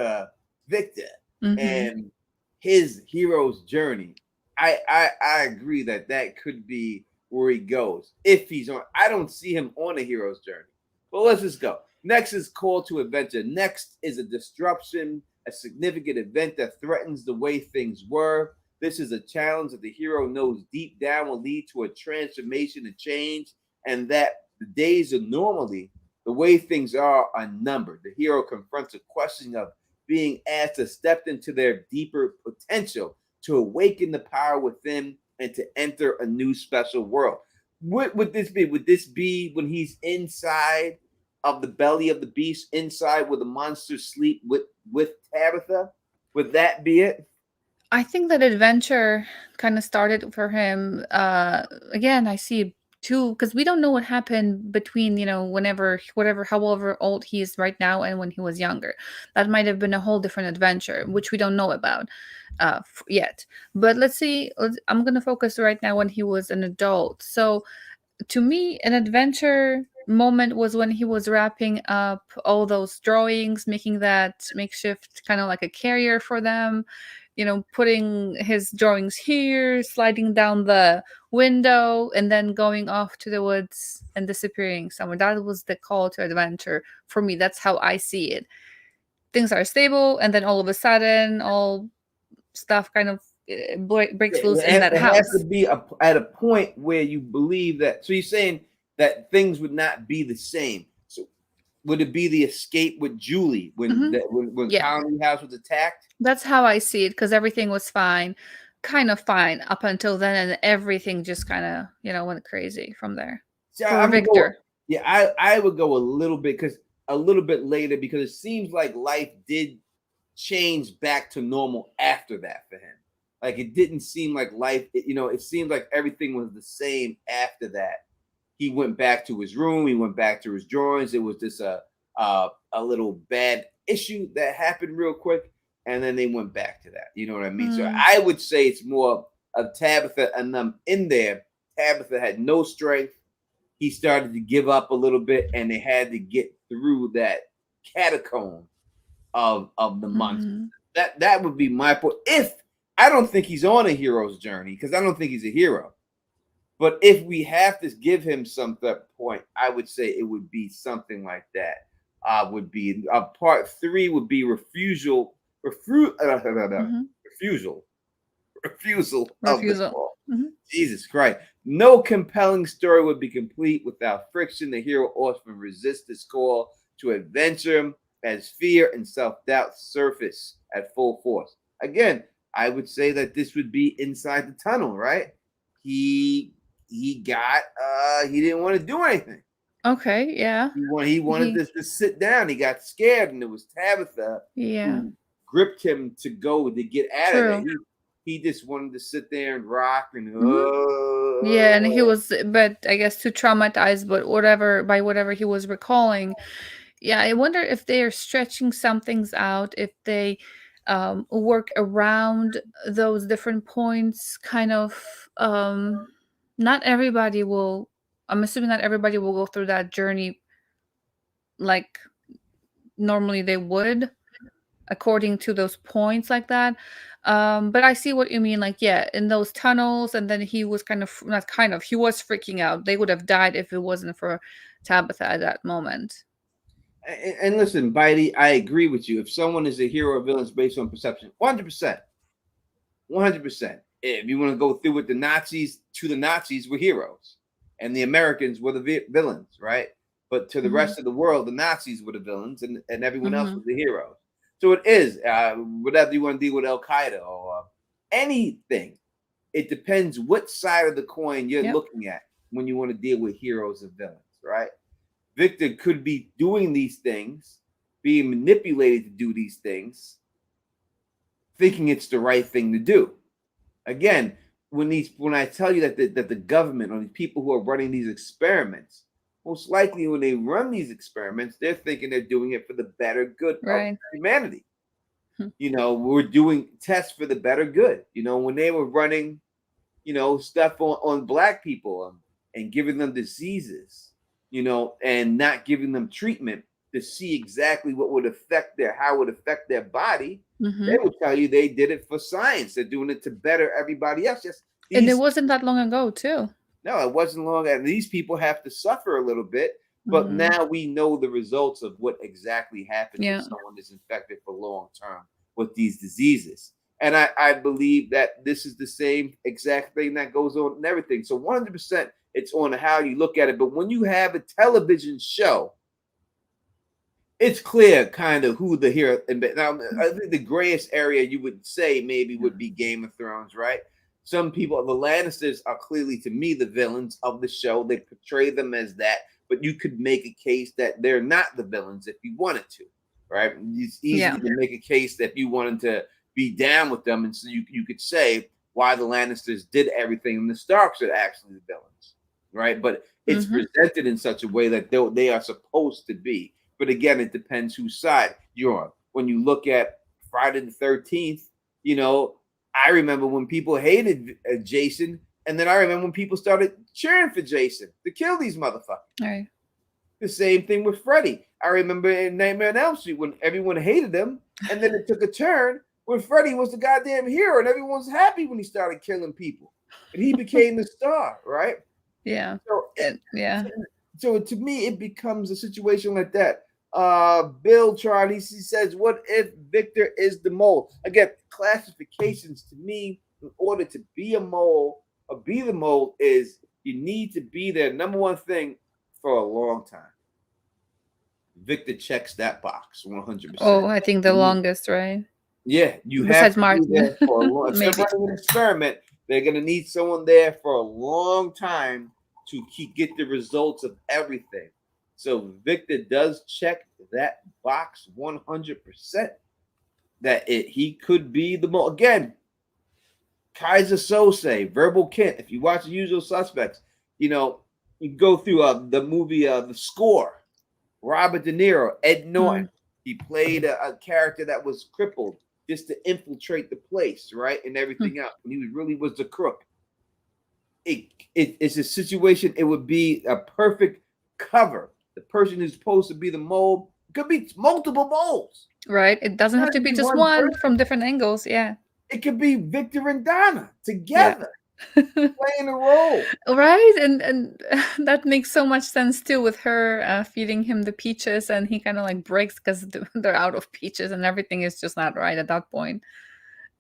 Victor Mhm. and his hero's journey. I agree that could be where he goes if he's on. I don't see him on a hero's journey. But let's just go. Next is call to adventure. Next is a disruption, a significant event that threatens the way things were. This is a challenge that the hero knows deep down will lead to a transformation and change, and that the days of normally, the way things are numbered. The hero confronts a question of being asked to step into their deeper potential, to awaken the power within, and to enter a new special world. What would this be? Would this be when he's inside of the belly of the beast, inside where the monsters sleep with Tabitha? Would that be it? I think that adventure kind of started for him. Again, I see too, because we don't know what happened between, however old he is right now and when he was younger. That might have been a whole different adventure, which we don't know about yet. But let's see. I'm going to focus right now when he was an adult. So to me, an adventure moment was when he was wrapping up all those drawings, making that makeshift kind of like a carrier for them, putting his drawings here, sliding down the window, and then going off to the woods and disappearing somewhere. That was the call to adventure for me. That's how I see it. Things are stable, and then all of a sudden, all stuff kind of breaks loose in that It house. has to be at a point where you believe that. So you're saying that things would not be the same. So would it be the escape with Julie when when Yeah. Colony House was attacked? That's how I see it, because everything was fine, kind of fine up until then, and everything just kind of, went crazy from there See, for I'm gonna go. Victor. Yeah, I would go a little bit later because it seems like life did change back to normal after that for him. Like it didn't seem like life. It seemed like everything was the same after that. He went back to his room. He went back to his drawings. It was just a little bad issue that happened real quick, and then they went back to that. You know what I mean? So Mm. I would say it's more of Tabitha and them in there. Tabitha had no strength. He started to give up a little bit, and they had to get through that catacomb of the monster. Mhm. That would be my point. If I don't think he's on a hero's journey, because I don't think he's a hero. But if we have to give him some point, I would say it would be something like that. Would be part 3 would be refusal of the Refusal. call. Mhm. Jesus Christ. No compelling story would be complete without friction. The hero often resists this call to adventure as fear and self-doubt surface at full force. Again, I would say that this would be inside the tunnel, right? He didn't want to do anything. Okay, yeah. He wanted this to sit down. He got scared, and it was Tabitha who gripped him to get out of there. He just wanted to sit there and rock and Yeah, and he was, but I guess too traumatized, but whatever he was recalling. Yeah, I wonder if they are stretching some things out, if they work around those different points, kind of. Not everybody will. I'm assuming not everybody will go through that journey like normally they would, according to those points like that. But I see what you mean. Like, yeah, in those tunnels, and then he was he was freaking out. They would have died if it wasn't for Tabitha at that moment. And listen, Bitey, I agree with you. If someone is a hero or villain, it's based on perception. 100%. 100%. If you want to go through with the Nazis were heroes, and the Americans were the villains, right? But to the rest of the world, the Nazis were the villains, and everyone else was the heroes. So it is whatever you want to deal with Al Qaeda or anything. It depends what side of the coin you're looking at when you want to deal with heroes and villains, right? Victor could be doing these things, being manipulated to do these things, thinking it's the right thing to do. Again, when I tell you that the government or the people who are running these experiments, most likely when they run these experiments, they're thinking they're doing it for the better good of humanity. We're doing tests for the better good. When they were running, stuff on black people and giving them diseases, and not giving them treatment to see exactly what would affect how it would affect their body. They would tell you they did it for science. They're doing it to better everybody else. And it wasn't that long ago, too. No, it wasn't long. And these people have to suffer a little bit. But now we know the results of what exactly happens if someone is infected for long term with these diseases. And I believe that this is the same exact thing that goes on in everything. So 100% it's on how you look at it. But when you have a television show, it's clear kind of who the hero. Now, I think the grayest area you would say maybe would be Game of Thrones, right? Some people, the Lannisters are clearly, to me, the villains of the show. They portray them as that, but you could make a case that they're not the villains if you wanted to, right? It's easy to make a case that if you wanted to be down with them, and so you could say why the Lannisters did everything, and the Starks are actually the villains, right? But it's presented in such a way that they are supposed to be. But again, it depends whose side you're on. When you look at Friday the 13th, I remember when people hated Jason, and then I remember when people started cheering for Jason to kill these motherfuckers. Right. The same thing with Freddy. I remember in Nightmare on Elm Street when everyone hated him, and then it took a turn when Freddy was the goddamn hero, and everyone was happy when he started killing people, and he became the star, right? Yeah. So to me, it becomes a situation like that. Bill Tron, he says, what if Victor is the mole? Again, classifications to me, in order to be a mole or be the mole, is you need to be there, number one thing, for a long time. Victor checks that box 100%. Oh, I think the longest, right? Yeah, you have Besides to be Martin, there for a long. If they're maybe. running an experiment, they're gonna need someone there for a long time to get the results of everything. So Victor does check that box 100%. That he could be the again. Kaiser Sose, Verbal Kint. If you watch The Usual Suspects, you go through the movie The Score. Robert De Niro, Ed Norton. He played a character that was crippled just to infiltrate the place, right, and everything else. And he really was the crook. It's a situation. It would be a perfect cover. The person who's supposed to be the mole could be multiple moles. Right. It doesn't have to be just one from different angles. Yeah. It could be Victor and Donna together playing a role. Right. And that makes so much sense too, with her feeding him the peaches, and he kind of like breaks because they're out of peaches and everything is just not right at that point.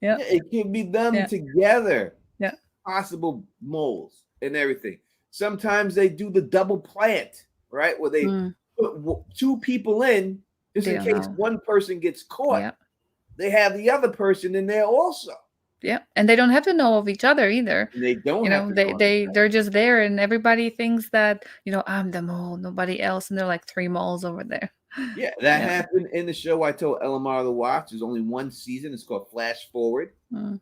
Yeah, it could be them together. Yeah. Possible moles and everything. Sometimes they do the double plant, right? Where they put two people in just in case one person gets caught. Yeah. They have the other person in there also. Yeah, and they don't have to know of each other either. And they don't. They're just there, and everybody thinks that I'm the mole, nobody else, and they're like 3 moles over there. Yeah, that happened in the show I told Elamar to watch. There's only one season. It's called Flash Forward, and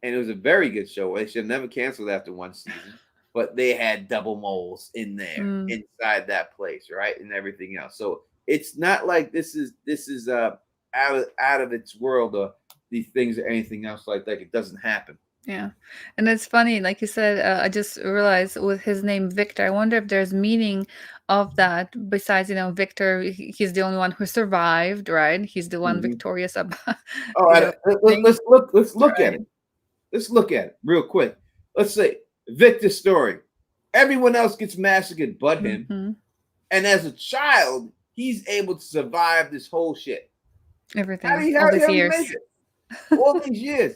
it was a very good show. They should never canceled after one season, but they had double moles in there inside that place, right, and everything else. So it's not like this is out of its world or these things or anything else like that. It doesn't happen. Yeah. And it's funny, like you said, I just realized with his name Victor, I wonder if there's meaning of that besides, Victor, he's the only one who survived, right? He's the one victorious about. Let's look at it. Let's look at it real quick. Let's say Victor's story. Everyone else gets massacred but him. And as a child, he's able to survive this whole shit. Everything. All these years. All these years.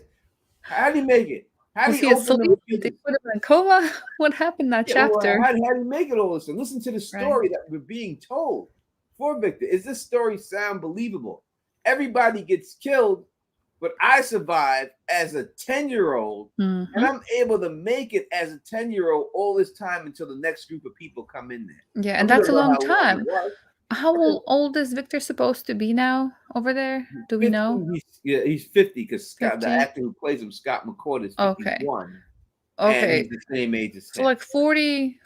How did he make it? How did he open them? They put him in coma? What happened that chapter? How did he make it all this? And listen to the story that we're being told for Victor. Is this story sound believable? Everybody gets killed, but I survived as a 10-year-old, and I'm able to make it as a 10-year-old all this time until the next group of people come in there. Yeah, and that's a long time. How old is Victor supposed to be now over there? Do we know? He's 50 because the actor who plays him, Scott McCord, is 51. Okay. And he's the same age as him. So like 40,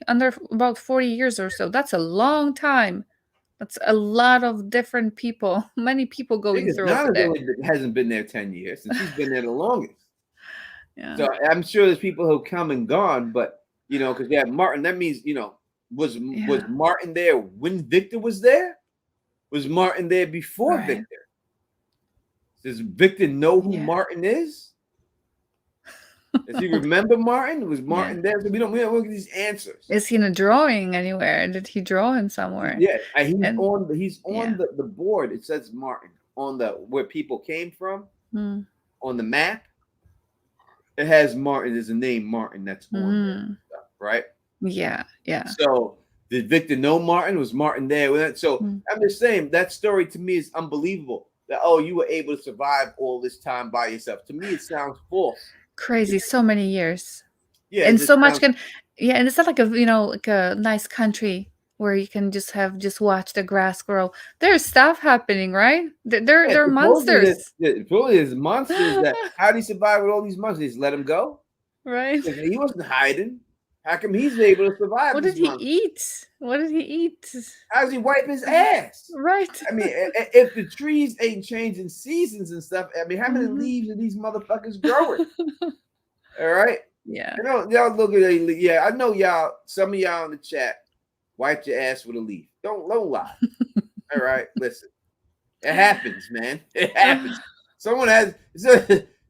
under about 40 years or so. That's a long time. That's a lot of different people. Many people going through over there. Hasn't been there 10 years, and she's been there the longest. Yeah. So I'm sure there's people who come and gone, but because Martin, that means was Martin there when Victor was there? Was Martin there before Victor? Does Victor know who Martin is? Does he remember Martin? Was Martin there? So we don't look at these answers. Is he in a drawing anywhere? Did he draw him somewhere? Yeah, he's on the board. It says Martin on where people came from on the map. It has Martin. There's a name Martin that's on there, right? Yeah. So did Victor know Martin? Was Martin there? So I'm just saying that story to me is unbelievable. That you were able to survive all this time by yourself. To me, it sounds false. Crazy, so many years. Yeah, and so much and it's not like a nice country where you can just watch the grass grow. There's stuff happening, right? They're monsters. Probably there's monsters that how do you survive with all these monsters? Just let him go, right? He wasn't hiding. How come he's able to survive? What did he eat? How does he wipe his ass? Right. I mean, if the trees ain't changing seasons and stuff, I mean, how many leaves are these motherfuckers growing? All right. Yeah. Y'all look at I know y'all. Some of y'all in the chat wiped your ass with a leaf. Don't lie. All right. Listen, it happens, man. It happens. Someone has.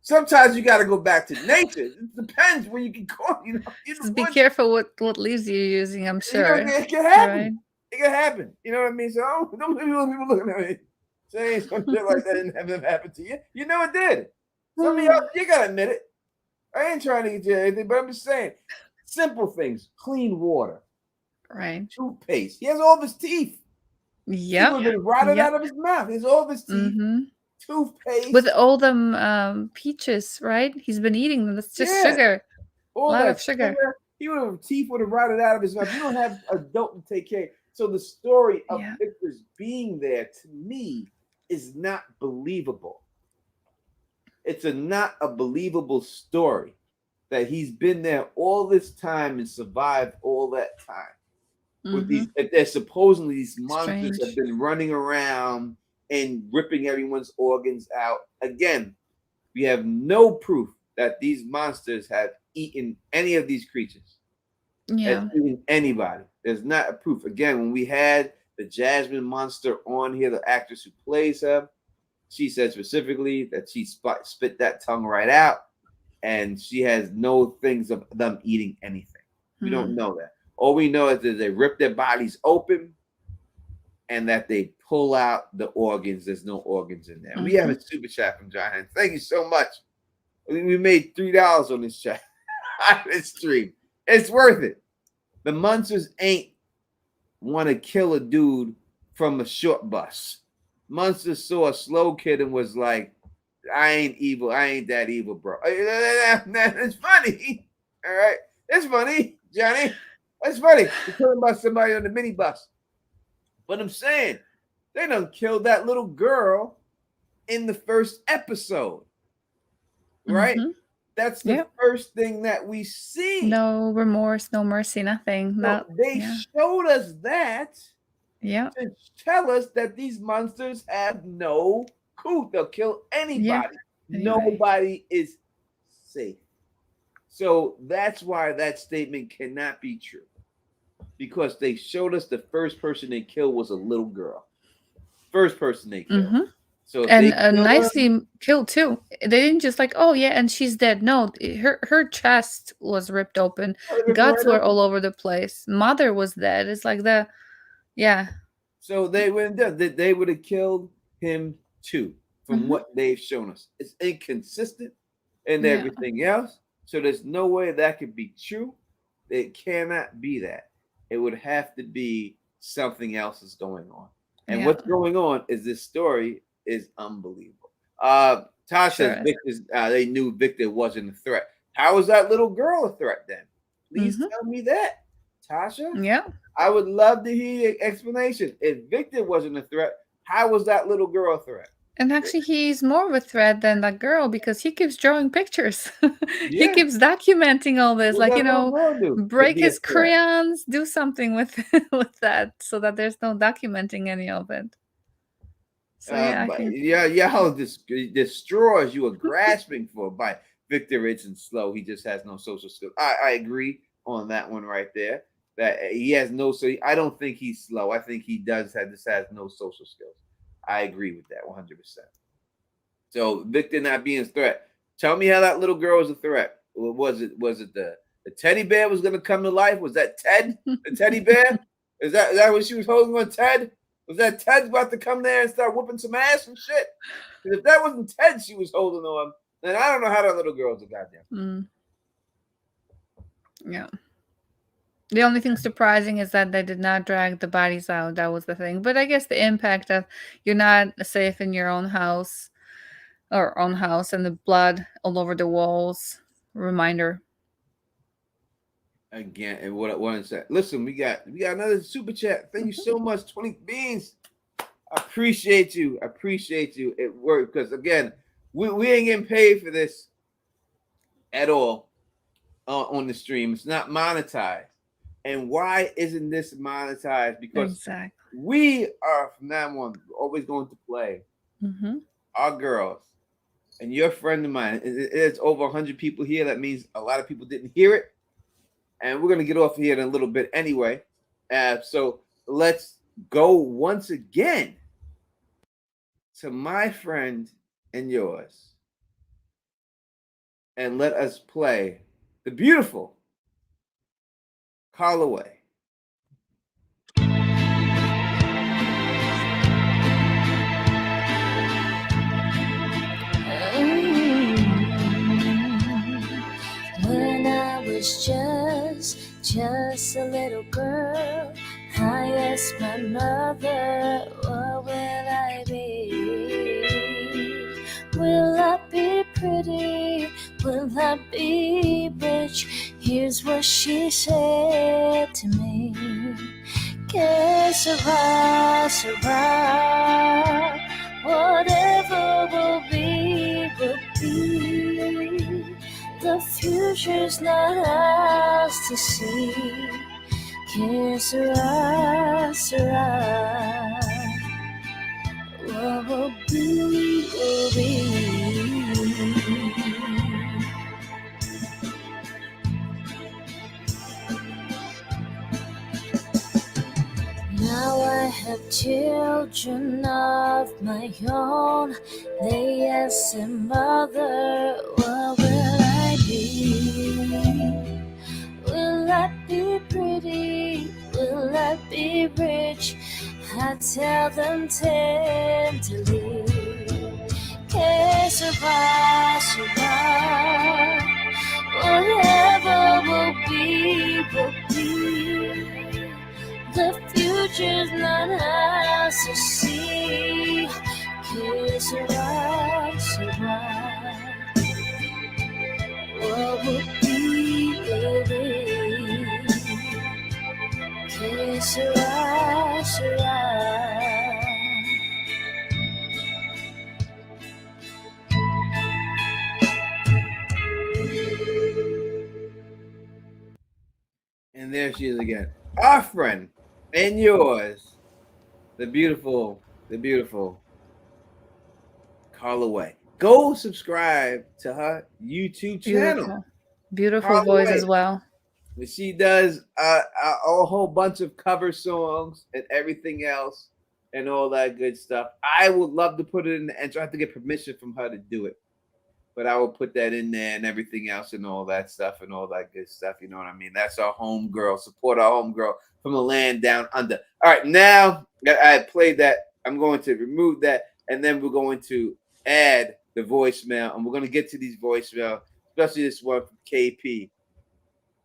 Sometimes you got to go back to nature. It depends where you can go. Just be careful what leaves you're using. I'm sure it can happen. Right? It can happen. You know what I mean? So don't people looking at me saying some shit like that didn't have happen to you. You know it did. Some of y'all, you gotta admit it. I ain't trying to get you anything, but I'm just saying simple things: clean water, right? toothpaste. He has all of his teeth. He Yep. would have rotted Yep. out of his mouth. It's all of his teeth, Mm-hmm. toothpaste. With all them peaches, right? He's been eating them. That's just Yeah. sugar. A All lot that of sugar. sugar. Teeth would have rotted out of his mouth. You don't have adult to take care. So the story of Yeah. Victor's being there to me is not believable. It's not a believable story that he's been there all this time and survived all that time. With these, there's supposedly these monsters have Strange. been running around and ripping everyone's organs out. Again, we have no proof that these monsters have eaten any of these creatures. Yeah. Has eaten anybody. There's not a proof. Again, when we had the Jasmine monster on here, the actress who plays her, she said specifically that she spit that tongue right out, and she has no things of them eating anything. We don't know that. All we know is that they rip their bodies open and that they pull out the organs. There's no organs in there. We have a super chat from John Henry. Thank you so much. We made $3 on this chat. On this stream. It's worth it. The monsters ain't want to kill a dude from a short bus. Monsters saw a slow kid and was like, I ain't evil. I ain't that evil, bro. It's funny. All right. It's funny, Johnny. It's funny. You're talking about somebody on the minibus. But I'm saying, they done killed that little girl in the first episode. Right? That's the first thing that we see. No remorse, no mercy, nothing. So they showed us that to tell us that these monsters have no clue. They'll kill anybody. Nobody is safe. So that's why that statement cannot be true. Because they showed us the first person they killed was a little girl. First person they killed. So and nicely killed too. They didn't just like, oh yeah, and she's dead. No, her chest was ripped open. Guts were all over the place. Mother was dead. It's like So they would have killed him too, from what they've shown us. It's inconsistent and everything else. So there's no way that could be true. It cannot be that. It would have to be something else is going on. And what's going on is this story is unbelievable. Tosh says they knew Victor wasn't a threat. How was that little girl a threat then? Please tell me that, Tasha. Yeah. I would love to hear your explanation. If Victor wasn't a threat, how was that little girl a threat? And actually, he's more of a threat than that girl because he keeps drawing pictures. He keeps documenting all this, break his crayons, do something with that, so that there's no documenting any of it. So this destroys you are grasping for by Victor isn't slow. He just has no social skills. I agree on that one right there. That he has no. So I don't think he's slow. I think he has no social skills. I agree with that 100%. So Victor not being a threat. Tell me how that little girl was a threat. Was it the teddy bear was going to come to life? Was that Ted, the teddy bear? Is that what she was holding on, Ted? Was that Ted about to come there and start whooping some ass and shit? Because if that wasn't Ted she was holding on, then I don't know how that little girl's a goddamn. Yeah. The only thing surprising is that they did not drag the bodies out. That was the thing. But I guess the impact of you're not safe in your own house and the blood all over the walls. Reminder. Again, and what is that? Listen, we got another super chat. Thank you so much, 20 beans. I appreciate you. It worked because again, we ain't getting paid for this at all on the stream. It's not monetized. And why isn't this monetized? Because we are from now on always going to play our girls. And your friend of mine, it's over 100 people here. That means a lot of people didn't hear it. And we're going to get off here in a little bit anyway. So let's go once again to my friend and yours. And let us play the beautiful Call Away. When I was just a little girl, higher ask my mother, what will I be? Will I be pretty? Will I be rich? Here's what she said to me. Que sera, sera. Whatever will be, will be. The future's not ours to see. Que sera, sera. What will be, will be. Now I have children of my own. They ask their mother, what will I be? Will I be pretty? Will I be rich? I tell them tenderly, que sera, sera. Whatever will be, will be. The future's not ours to see. Que sera, sera. What will be, will be. Que sera, sera. And there she is again. Our friend and yours, the beautiful Carla Way. Go subscribe to her YouTube channel. Beautiful Carla voice Way. as well. She does a whole bunch of cover songs and everything else and all that good stuff. I would love to put it in the intro. I have to get permission from her to do it. But I will put that in there and everything else and all that stuff and all that good stuff. You know what I mean? That's our home girl. Support our home girl from the land down under. All right, now that I played that, I'm going to remove that, and then we're going to add the voicemail, and we're going to get to these voicemail, especially this one from KP,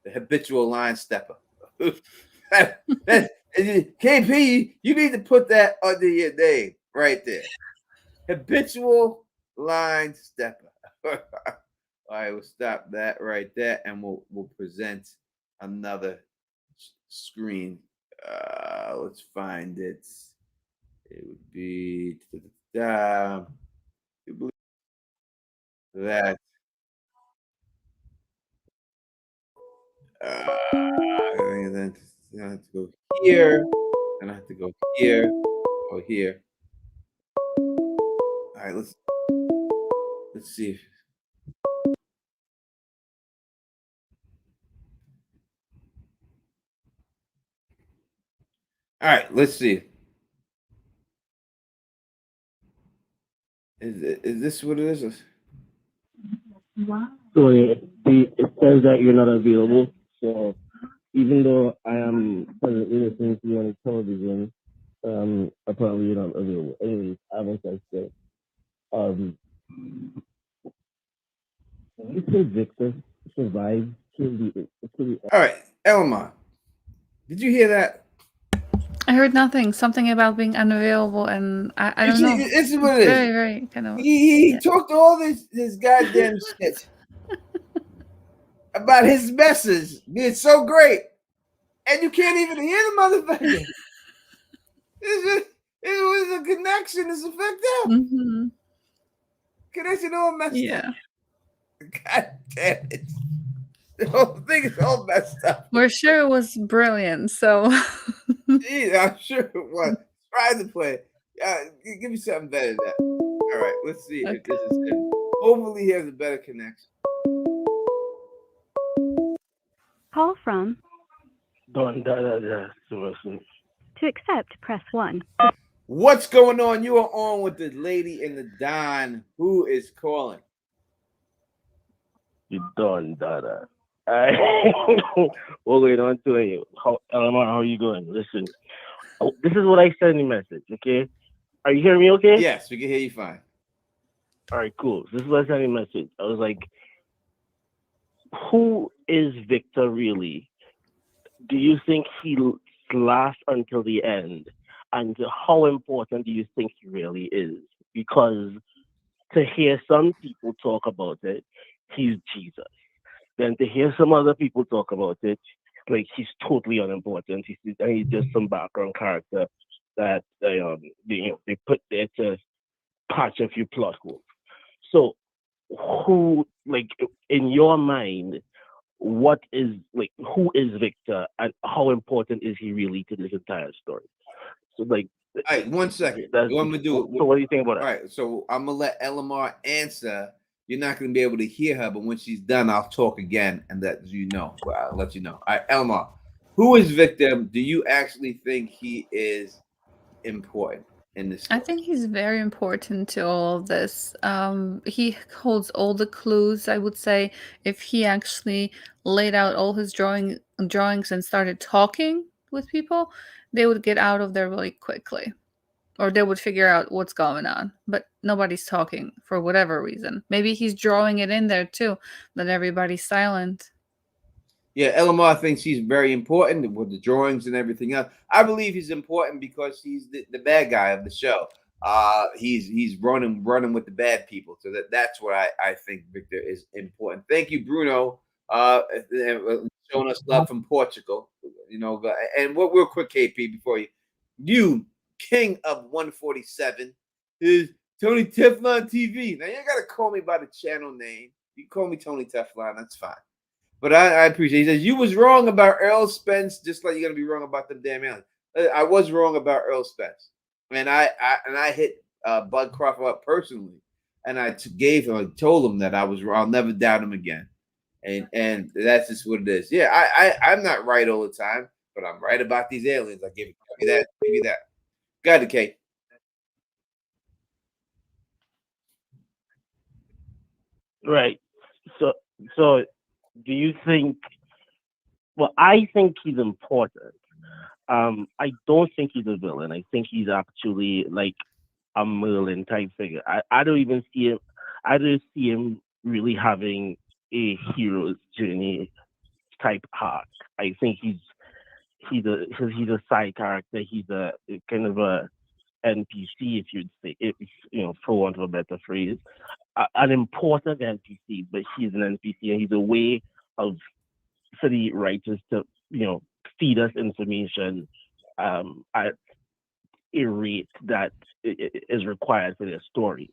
the habitual line stepper. KP, you need to put that under your name right there. Habitual line stepper. All right, we'll stop that right there, and we'll present another screen. Let's find it. It would be that. And then I have to go here, and I have to go here or here. All right, let's see. All right, let's see. Is this what it is? So it says that you're not available. So even though I am presently listening to you on the television, apparently you're not available. Anyways, I haven't said so. You think Victor survived till the All right, Elma, did you hear that? I heard nothing. Something about being unavailable, and I don't know. This is what it is. Very, very kind of. He talked all this goddamn shit about his message being so great, and you can't even hear the motherfucker. It was a connection. It's fucked up. Mm-hmm. Connection all messed Yeah. up. God damn it. The whole thing is all messed up. We're sure it was brilliant. So. Jeez, I'm sure it was. Try to play. Give me something better than that. All right, let's see if this is good. Hopefully he has a better connection. Call from. Don to accept, press 1. What's going on? You are on with the lady in the Don. Who is calling? You Don Dada. We're going on to you. LMR, how are you going? Listen, this is what I sent in the message, okay? Are you hearing me okay? Yes, we can hear you fine. All right, cool. This is what I sent in the message. I was like, who is Victor really? Do you think he last until the end, and how important do you think he really is? Because to hear some people talk about it, he's Jesus. Then to hear some other people talk about it, like he's totally unimportant. He's just some background character that they put there to patch a few plot holes. So who, like, in your mind, what is, like, who is Victor and how important is he really to this entire story? So like All right, 1 second. that's, What I'm gonna do? so what do you think about All that? right, so I'm gonna let Elamar answer. You're not gonna be able to hear her, but when she's done, I'll talk again and let you know. Well, I'll let you know. All right, Elamar, who is Victor? Do you actually think he is important in this I story? think he's very important to all of this. He holds all the clues, I would say. If he actually laid out all his drawings and started talking with people, they would get out of there really quickly. Or they would figure out what's going on. But nobody's talking for whatever reason. Maybe he's drawing it in there too, that everybody's silent. Yeah, Elamar thinks he's very important with the drawings and everything else. I believe he's important because he's the bad guy of the show. He's running with the bad people. So that's what I think Victor is important. Thank you, Bruno, showing us love from Portugal. And what real quick, KP, before you king of 147 is Tony Teflon TV. Now you ain't gotta call me by the channel name. You can call me Tony Teflon, that's fine. But I appreciate it. He says, you was wrong about Earl Spence, just like you're gonna be wrong about them damn aliens. I was wrong about Earl Spence. And I hit Bud Crawford up personally. And I told him that I was wrong. I'll never doubt him again. And that's just what it is. Yeah, I'm not right all the time, but I'm right about these aliens. I give you that. Got it, Kate. Right. So do you think, well, I think he's important. I don't think he's a villain. I think he's actually like a Merlin type figure. I don't even see him. I don't see him really having a hero's journey type arc. I think he's a side character. He's a kind of a NPC, if you'd say, if for want of a better phrase, an important NPC, but he's an NPC, and he's a way of for the writers to feed us information at a rate that is required for their story.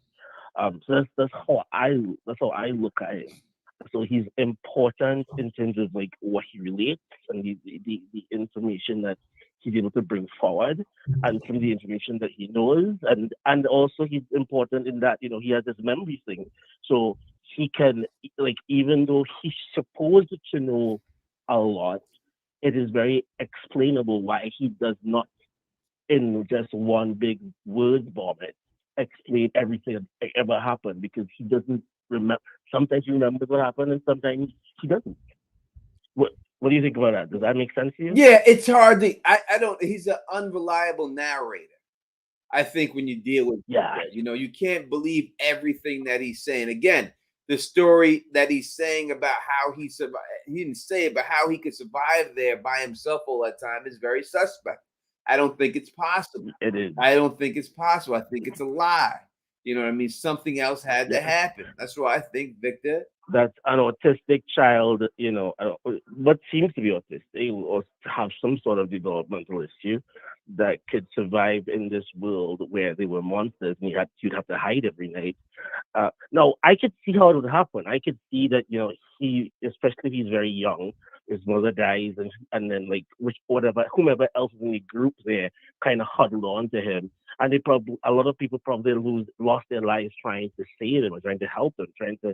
So that's how I look at it. So he's important in terms of like what he relates and the information that he's able to bring forward, and from the information that he knows, and also he's important in that he has this memory thing, so he can, like, even though he's supposed to know a lot, it is very explainable why he does not, in just one big word vomit, explain everything that ever happened, because he doesn't remember. Sometimes he remembers what happened, and sometimes he doesn't. What do you think about that? Does that make sense to you? Yeah, it's hard to. I don't. He's an unreliable narrator. I think when you deal with you can't believe everything that he's saying. Again, the story that he's saying about how he survived, he didn't say it, but how he could survive there by himself all that time is very suspect. I don't think it's possible. It is. I don't think it's possible. I think it's a lie. You know what I mean? Something else had to happen. That's why I think Victor. That's an autistic child, what seems to be autistic or have some sort of developmental issue that could survive in this world where they were monsters and you'd have to hide every night. No, I could see how it would happen. I could see that, he, especially if he's very young, his mother dies, and then like whomever else in the group there kind of huddled on to him, and a lot of people probably lost their lives trying to save him or trying to help him, trying to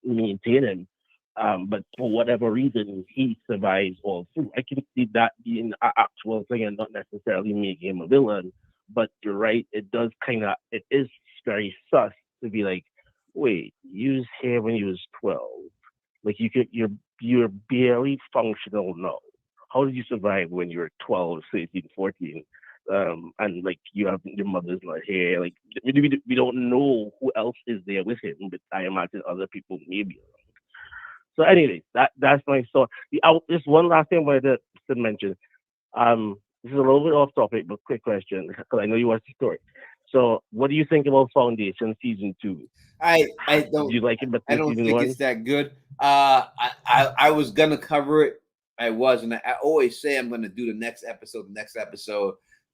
maintain him. But for whatever reason, he survives all through. I can see that being an actual thing and not necessarily making him a villain. But you're right, it is very sus to be like, wait, you was here when you was 12. Like you're barely functional now. How did you survive when you were 12, 13, 14? And like your mother's not here. Like we don't know who else is there with him, but I imagine other people maybe. So anyway, that's my thought. Just one last thing I wanted to mention. This is a little bit off topic, but quick question because I know you watched the story. So, what do you think about Foundation season 2? I Did you like it better I than don't season think 1? it's that good. I was gonna cover it. I was, and I always say I'm gonna do the next episode.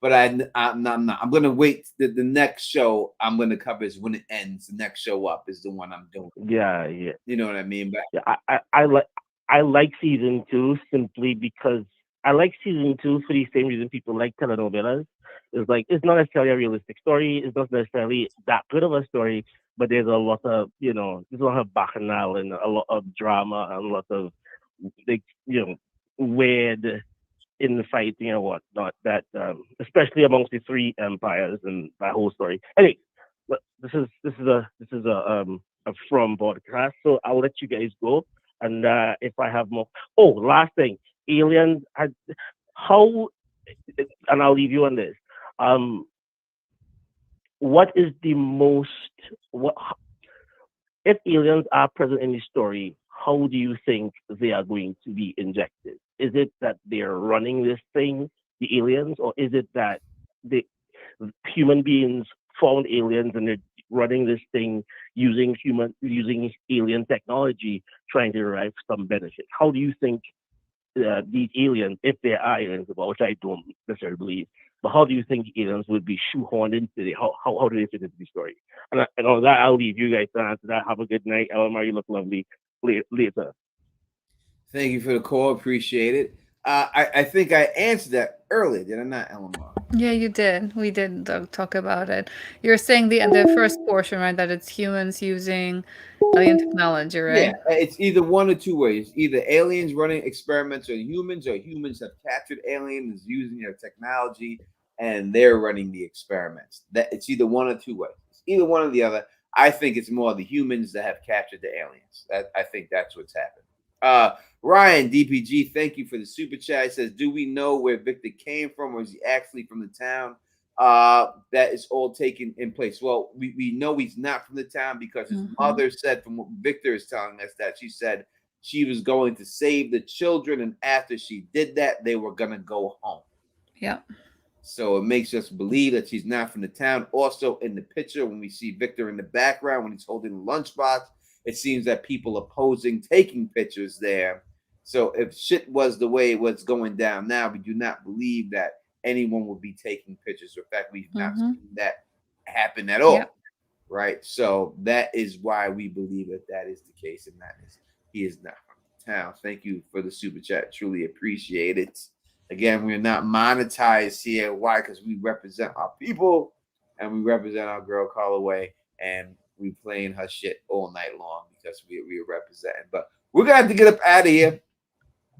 But I'm not. I'm gonna wait. The next show I'm gonna cover is when it ends. The next show up is the one I'm doing. Yeah, yeah. You know what I mean? But Yeah, I like season 2 simply because I like season 2 for the same reason people like telenovelas. It's like it's not necessarily a realistic story. It's not necessarily that good of a story, but there's a lot of there's a lot of bacchanal and a lot of drama and a lot of like weird in the fighting and whatnot. That especially amongst the three empires and that whole story. Anyway, but this is a from broadcast, so I'll let you guys go. And if I have more, oh, last thing, aliens. How, and I'll leave you on this. Um, what is the most what if aliens are present in the story? How do you think they are going to be injected? Is it that they're running this thing, the aliens, or is it that the human beings found aliens and they're running this thing using alien technology, trying to derive some benefit? How do you think these aliens, if they are aliens, well, which I don't necessarily believe, but how do you think aliens would be shoehorned into it? How do they fit into the story? And on that, I'll leave you guys to answer that. Have a good night. Elmar, you look lovely later. thank you for the call. Appreciate it. I think I answered that earlier, did I not, Eleanor? Yeah, you did. We did talk about it. You're saying the first portion, right? That it's humans using alien technology, Yeah, right? it's either one or two ways. Either aliens running experiments on humans, or humans have captured aliens using their technology and they're running the experiments. That it's either one or two ways. It's either one or the other. I think it's more the humans that have captured the aliens. I think that's what's happened. Ryan DPG, thank you for the super chat. He says, "Do we know where Victor came from, or is he actually from the town that is all taken in place?" Well, we know he's not from the town because his mother said, from what Victor is telling us, that she said she was going to save the children, and after she did that, they were gonna go home. Yeah. So it makes us believe that she's not from the town. Also, in the picture, when we see Victor in the background, when he's holding the lunchbox, it seems that people are posing, taking pictures there. So if shit was the way it was going down now, we do not believe that anyone would be taking pictures. In fact, we've not seen that happen at all. Yeah. Right? So that is why we believe that that is the case, and that is he is not from the town. Thank you for the super chat. Truly appreciate it. Again, we're not monetized here. Why? Because we represent our people and we represent our girl Callaway, and we playing her shit all night long because we are representing. But we're gonna have to get up out of here.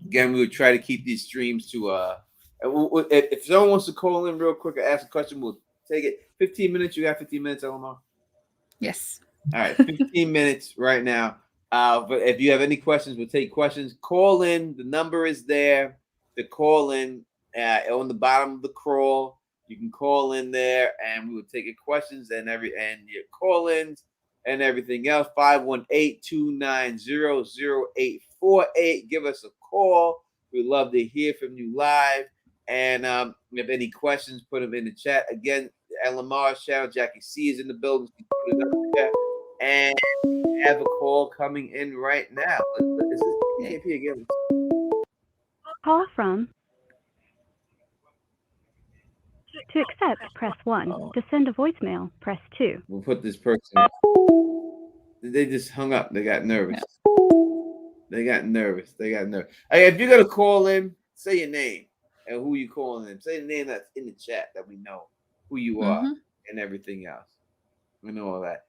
Again, we would try to keep these streams to if someone wants to call in real quick or ask a question, we'll take it. 15 minutes. You got 15 minutes, Elmar? Yes. All right, 15 minutes right now. But if you have any questions, we'll take questions. Call in. The number is there. The call in on the bottom of the crawl. You can call in there, and we will take your questions and your call-ins and everything else. 518-290-0848. Give us a call. We'd love to hear from you live. And if you have any questions, put them in the chat. Again, Lamar's channel, Jackie C is in the building. Put it up there. And we have a call coming in right now. This is KP again. Call from. To accept, press 1. To send a voicemail, press 2. We'll put this person. They just hung up. They got nervous. They got nervous. Hey, if you're gonna call in, say your name and who you calling in. Say the name that's in the chat that we know who you are and everything else. We know all that.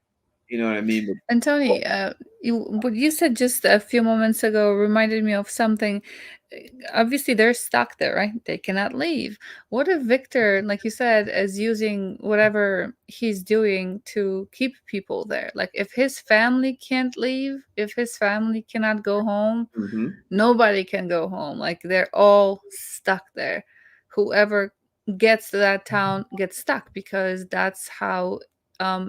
You know what I mean? And Tony, what you said just a few moments ago reminded me of something. Obviously, they're stuck there, right? They cannot leave. What if Victor, like you said, is using whatever he's doing to keep people there? Like, if his family can't leave, if his family cannot go home, nobody can go home. Like, they're all stuck there. Whoever gets to that town gets stuck, because that's how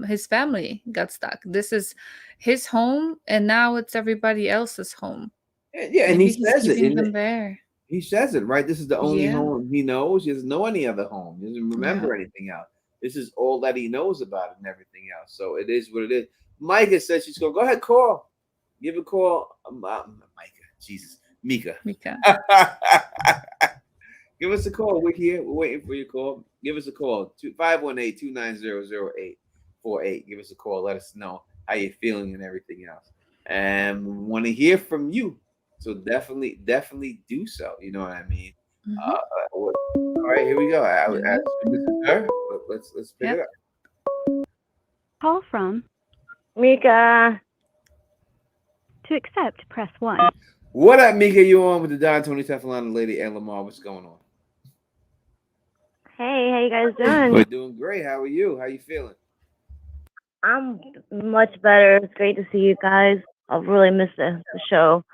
his family got stuck. This is his home, and now it's everybody else's home. Yeah, and Maybe he he's says it keeping in them there. He says it, right? This is the only Yeah. home he knows. He doesn't know any other home. He doesn't remember anything else. This is all that he knows about it and everything else. So it is what it is. Micah says she's going to go ahead, call. Give a call. Micah. Jesus. Mika. Give us a call. We're here. We're waiting for your call. Give us a call. 518-290-0848. Give us a call. Let us know how you're feeling and everything else. And we want to hear from you. So definitely do so. You know what I mean? All right, here we go. This is her. Let's pick it up. Call from Mika. To accept, press 1. What up, Mika? You on with the Don Tony Teflon, Lady and Lamar? What's going on? Hey, how you guys doing? We're doing great. How are you? How you feeling? I'm much better. It's great to see you guys. I've really missed the show.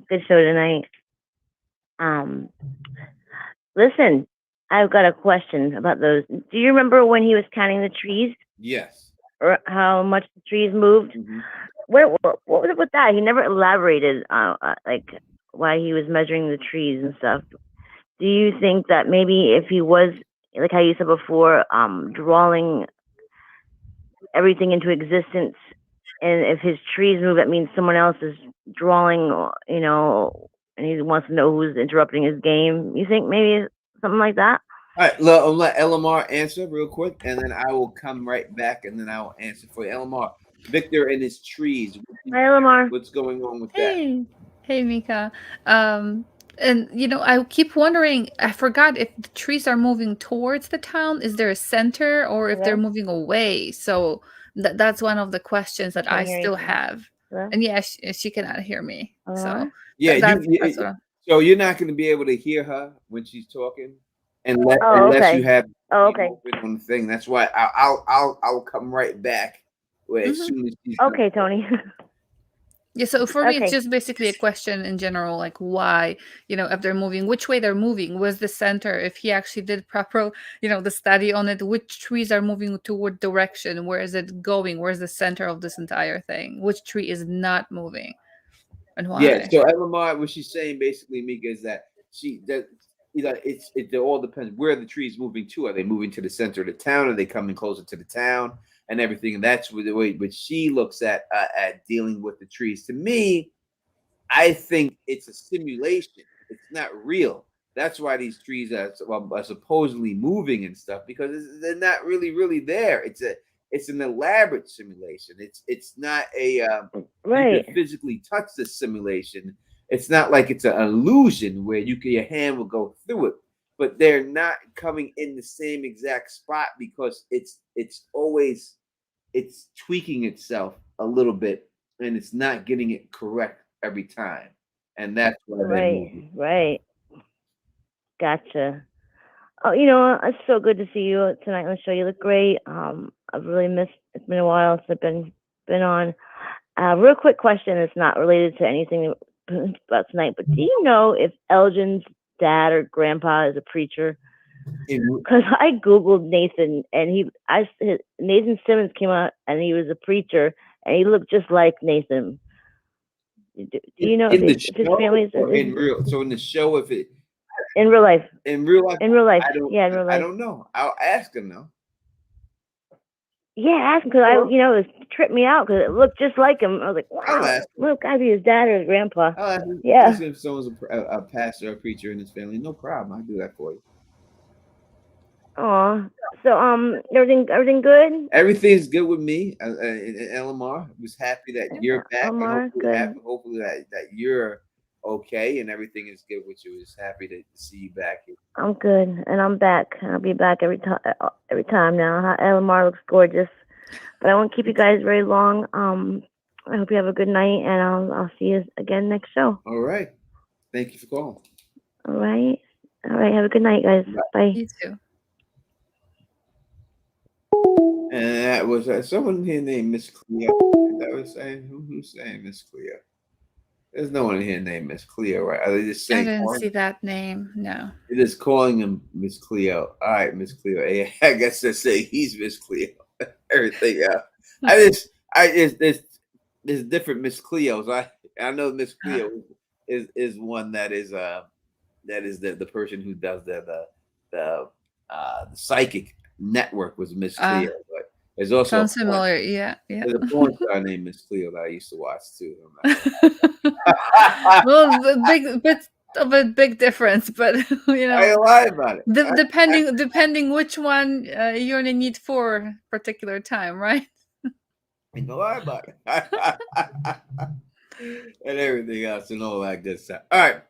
Good show tonight. Listen, I've got a question about those. Do you remember when he was counting the trees? Yes. Or how much the trees moved? Mm-hmm. What was it with that? He never elaborated, like why he was measuring the trees and stuff. Do you think that maybe if he was, like how you said before, drawing everything into existence, and if his trees move, that means someone else is drawing, you know, and he wants to know who's interrupting his game? You think maybe something like that? All right, I'll let Elamar answer real quick, and then I will come right back, and then I will answer for you. Elamar, Victor and his trees. Hi, Lamar. What's going on with that? Hey, Mika. And you know, I keep wondering. I forgot if the trees are moving towards the town. Is there a center, or if they're moving away? So that's one of the questions that I still have. And yeah, she cannot hear me. So yeah, that's so you're not going to be able to hear her when she's talking, unless you have open on the thing. That's why I'll come right back as soon as she's okay, Tony. Yeah, so for me, it's just basically a question in general, like why, you know, if they're moving, which way they're moving, where's the center, if he actually did proper, you know, the study on it, which trees are moving toward direction, where is it going, where's the center of this entire thing, which tree is not moving, and why. Yeah, so Elamar, what she's saying basically, Mika, is that it all depends where the tree's moving to. Are they moving to the center of the town? Are they coming closer to the town and everything? And that's the way but she looks at dealing with the trees. To me, I think it's a simulation. It's not real. That's why these trees are supposedly moving and stuff, because they're not really there. It's an elaborate simulation. It's not a you can physically touch the simulation. It's not like it's an illusion where your hand will go through it, but they're not coming in the same exact spot because it's tweaking itself a little bit, and it's not getting it correct every time, and that's why right. Gotcha. Oh, you know, it's so good to see you tonight on the show. You look great. I've really missed. It's been a while since I've been on. Real quick question. It's not related to anything about tonight, but do you know if Elgin's dad or grandpa is a preacher? Because I googled Nathan, and Nathan Simmons came out, and he was a preacher, and he looked just like Nathan. Do you know if his family is in real? So in the show, if it in real life, in real life, in real life, I don't, yeah, in real life. I don't know. I'll ask him though. Yeah, ask him, because it tripped me out because it looked just like him. I was like, wow, look, I'd be his dad or his grandpa. I'll ask him. Yeah. Ask him if someone's a pastor or a preacher in his family. No problem. I'll do that for you. Aw. So everything good? Everything's good with me. Elamar was happy that you're back. Elamar, hopefully that you're okay and everything is good with you. Just happy to see you back here. I'm good, and I'm back. I'll be back every time now. Elamar looks gorgeous, but I won't keep you guys very long. I hope you have a good night, and I'll see you again next show. All right. Thank you for calling. All right. Have a good night, guys. Bye. You too. And that was someone here named Miss Cleo. That was saying who's saying Miss Cleo? There's no one here named Miss Cleo, right? Are they just saying? I didn't see that name. No. They're just calling him Miss Cleo. All right, Miss Cleo. Yeah, I guess they say he's Miss Cleo. Everything else. There's different Miss Cleos. I know Miss Cleo is one that is the person who does the psychic network was Miss Cleo, but there's also Sounds familiar. Yeah, yeah. there's a porn star named Miss Cleo that I used to watch too. Well, the bit of a big difference, but you I know, ain't lie about it. depending which one you're in a need for particular time, right? I ain't gonna lie about it. And everything else and all that good stuff. All right.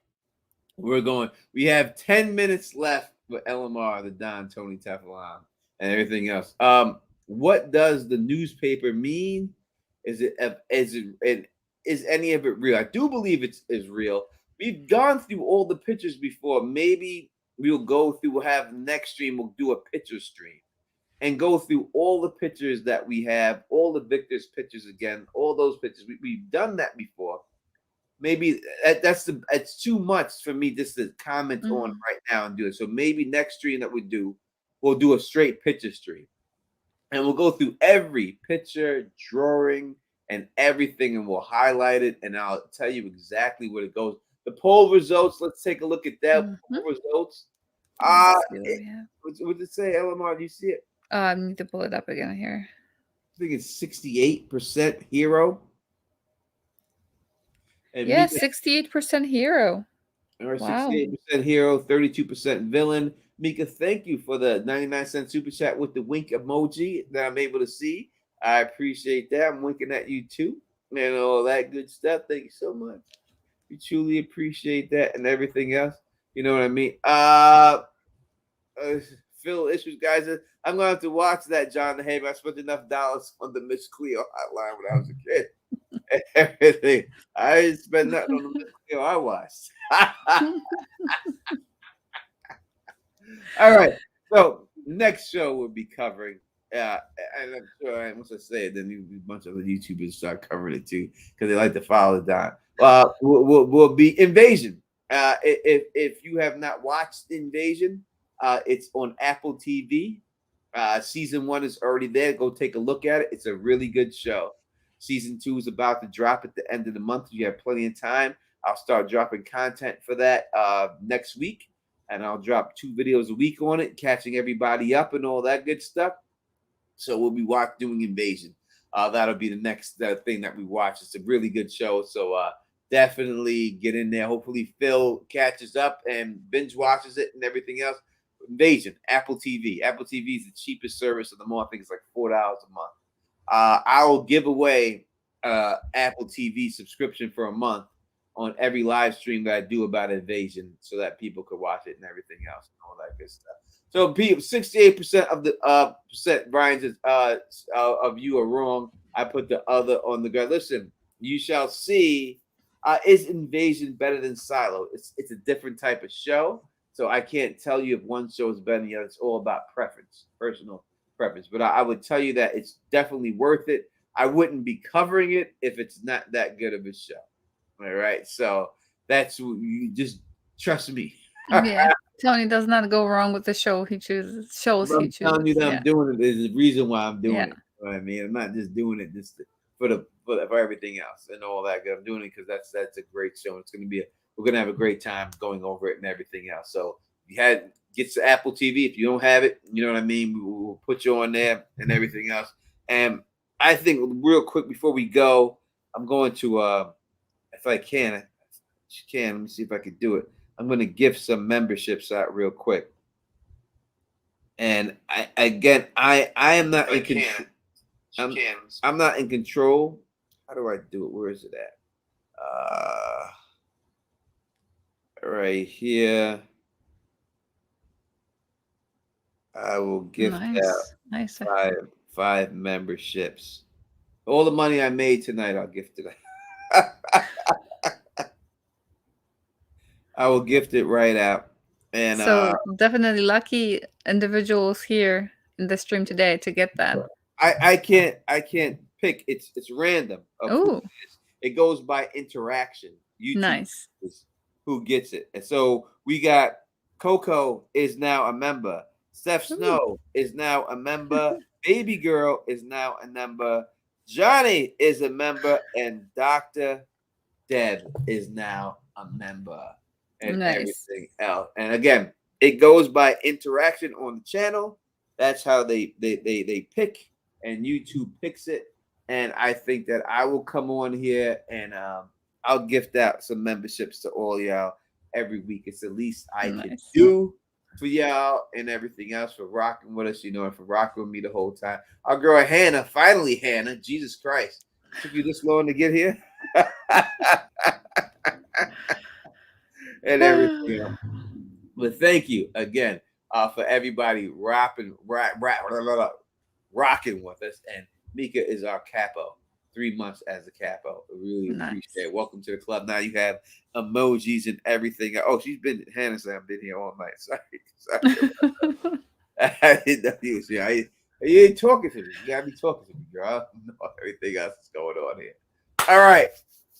We have 10 minutes left with LMR, the Don Tony Teflon, and everything else. What does the newspaper mean? Is any of it real? I do believe it is real. We've gone through all the pictures before. Maybe we'll have next stream, we'll do a picture stream and go through all the pictures that we have, all the Victor's pictures again, all those pictures. We've done that before. Maybe it's too much for me just to comment on right now and do it. So maybe next stream that we'll do a straight picture stream. And we'll go through every picture, drawing, and everything, and we'll highlight it, and I'll tell you exactly what it goes. The poll results, let's take a look at that. Poll results. What did it say, LMR? Do you see it? I need to pull it up again here. I think it's 68% hero. And yeah, 68% hero. Or 68% hero, 32% villain. Mika, thank you for the 99-cent super chat with the wink emoji that I'm able to see. I appreciate that. I'm winking at you too, and all that good stuff. Thank you so much. We truly appreciate that and everything else. You know what I mean? Phil Issues, guys. I'm gonna have to watch that, John the Haven. I spent enough dollars on the Miss Cleo hotline when I was a kid. Everything. I didn't spend nothing on the Miss Cleo I watched. All right. So next show we'll be covering. And I'm sure once I say it, then a bunch of the YouTubers start covering it too because they like to follow it down. Will be Invasion. If you have not watched Invasion, it's on Apple TV. Season 1 is already there. Go take a look at it. It's a really good show. Season 2 is about to drop at the end of the month. You have plenty of time. I'll start dropping content for that next week, and I'll drop 2 videos a week on it, catching everybody up and all that good stuff. So we'll be doing Invasion. That'll be the next thing that we watch. It's a really good show. So definitely get in there. Hopefully Phil catches up and binge watches it and everything else. Invasion, Apple TV. Apple TV is the cheapest service of them all. I think it's like $4 a month. I will give away Apple TV subscription for a month on every live stream that I do about Invasion so that people could watch it and everything else and all that good stuff. So people, 68% of the Brian says of you are wrong. I put the other on the ground. Listen, you shall see. Is Invasion better than Silo? It's a different type of show. So I can't tell you if one show is better than the other. It's all about preference, personal preference. But I would tell you that it's definitely worth it. I wouldn't be covering it if it's not that good of a show. All right. So that's you just trust me. Yeah. Tony does not go wrong with the show he chooses. I'm telling you that I'm doing it. There's a reason why I'm doing it. You know what I mean? I'm not just doing it just for everything else and all that good. I'm doing it because that's a great show. It's gonna be we're gonna have a great time going over it and everything else. So get to Apple TV. If you don't have it, you know what I mean. We'll put you on there and everything else. And I think real quick before we go, I'm going to if I can, let me see if I can do it. I'm going to gift some memberships out real quick. And I am not in control. I'm not in control. How do I do it? Where is it at? Right here. I will gift out 5 memberships. All the money I made tonight, I'll gift it. I will gift it right out. And so definitely lucky individuals here in the stream today to get that. I can't pick. It's random. Oh, it goes by interaction. YouTube nice. Who gets it? And so we got Coco is now a member. Steph Snow is now a member. Baby Girl is now a member. Johnny is a member, and Dr. Deb is now a member and Nice. everything else. And again, it goes by interaction on the channel. That's how they pick, and YouTube picks it. And I think that I will come on here and I'll gift out some memberships to all y'all every week. It's the least I can Nice. do for y'all and everything else, for rocking with us, and for rocking with me the whole time. Our girl Hannah, finally Hannah, Jesus Christ, took you this long to get here. And everything else. But thank you again for everybody rocking with us. And Mika is our capo. 3 months as a capo. I really appreciate it. Welcome to the club. Now you have emojis and everything. Oh, Hannah said I've been here all night. Sorry. I didn't know you was here. You ain't talking to me. You gotta be talking to me, girl. I don't know everything else that's going on here. All right.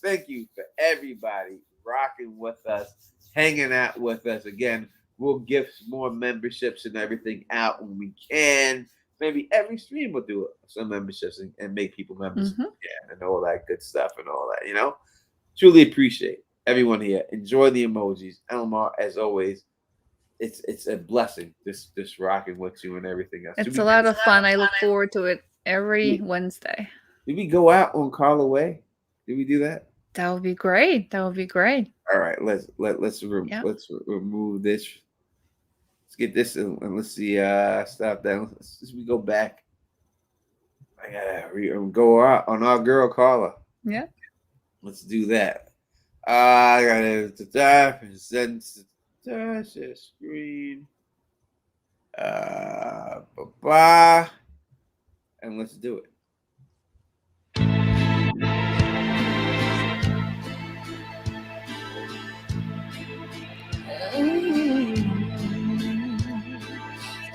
Thank you for everybody rocking with us, hanging out with us. Again, we'll give more memberships and everything out when we can. Maybe every stream we'll do some memberships and make people members and all that good stuff and all that, Truly appreciate everyone here. Enjoy the emojis. Elmar, as always, it's a blessing just rocking with you and everything else. It's a lot of fun. I look forward to it every Wednesday. Did we go out on Carla Way? Did we do that? That would be great. All right, let's remove this. Let's get this and let's see. Stop that. We go back. I gotta go out on our girl Carla. Yeah. Let's do that. I gotta present share screen. Bye. And let's do it.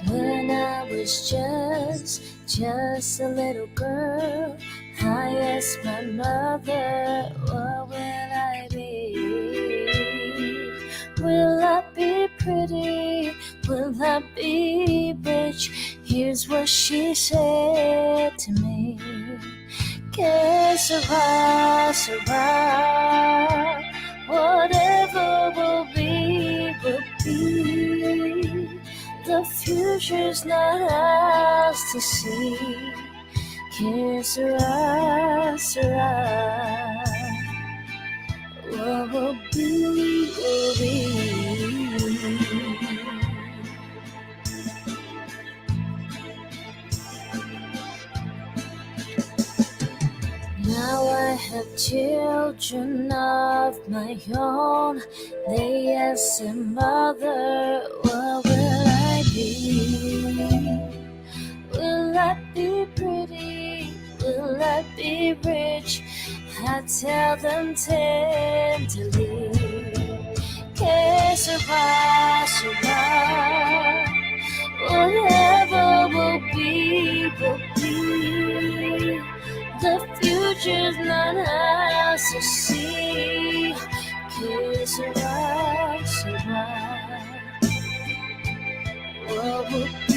When I was just a little girl, I asked my mother, what will I be? Will I be pretty? Will I be rich? Here's what she said to me. Que sera, sera. Whatever will be, will be. The future's not ours to see. Que sera, sera. What will be, will be. Now I have children of my own. They ask their mother, what will I be? Will I be pretty? Will I be rich? I tell them tenderly, que sera, sera. Whatever will be, will be. The future's not ours to see. Que sera, sera. What will be,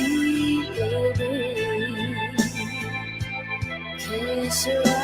will be. Que sera.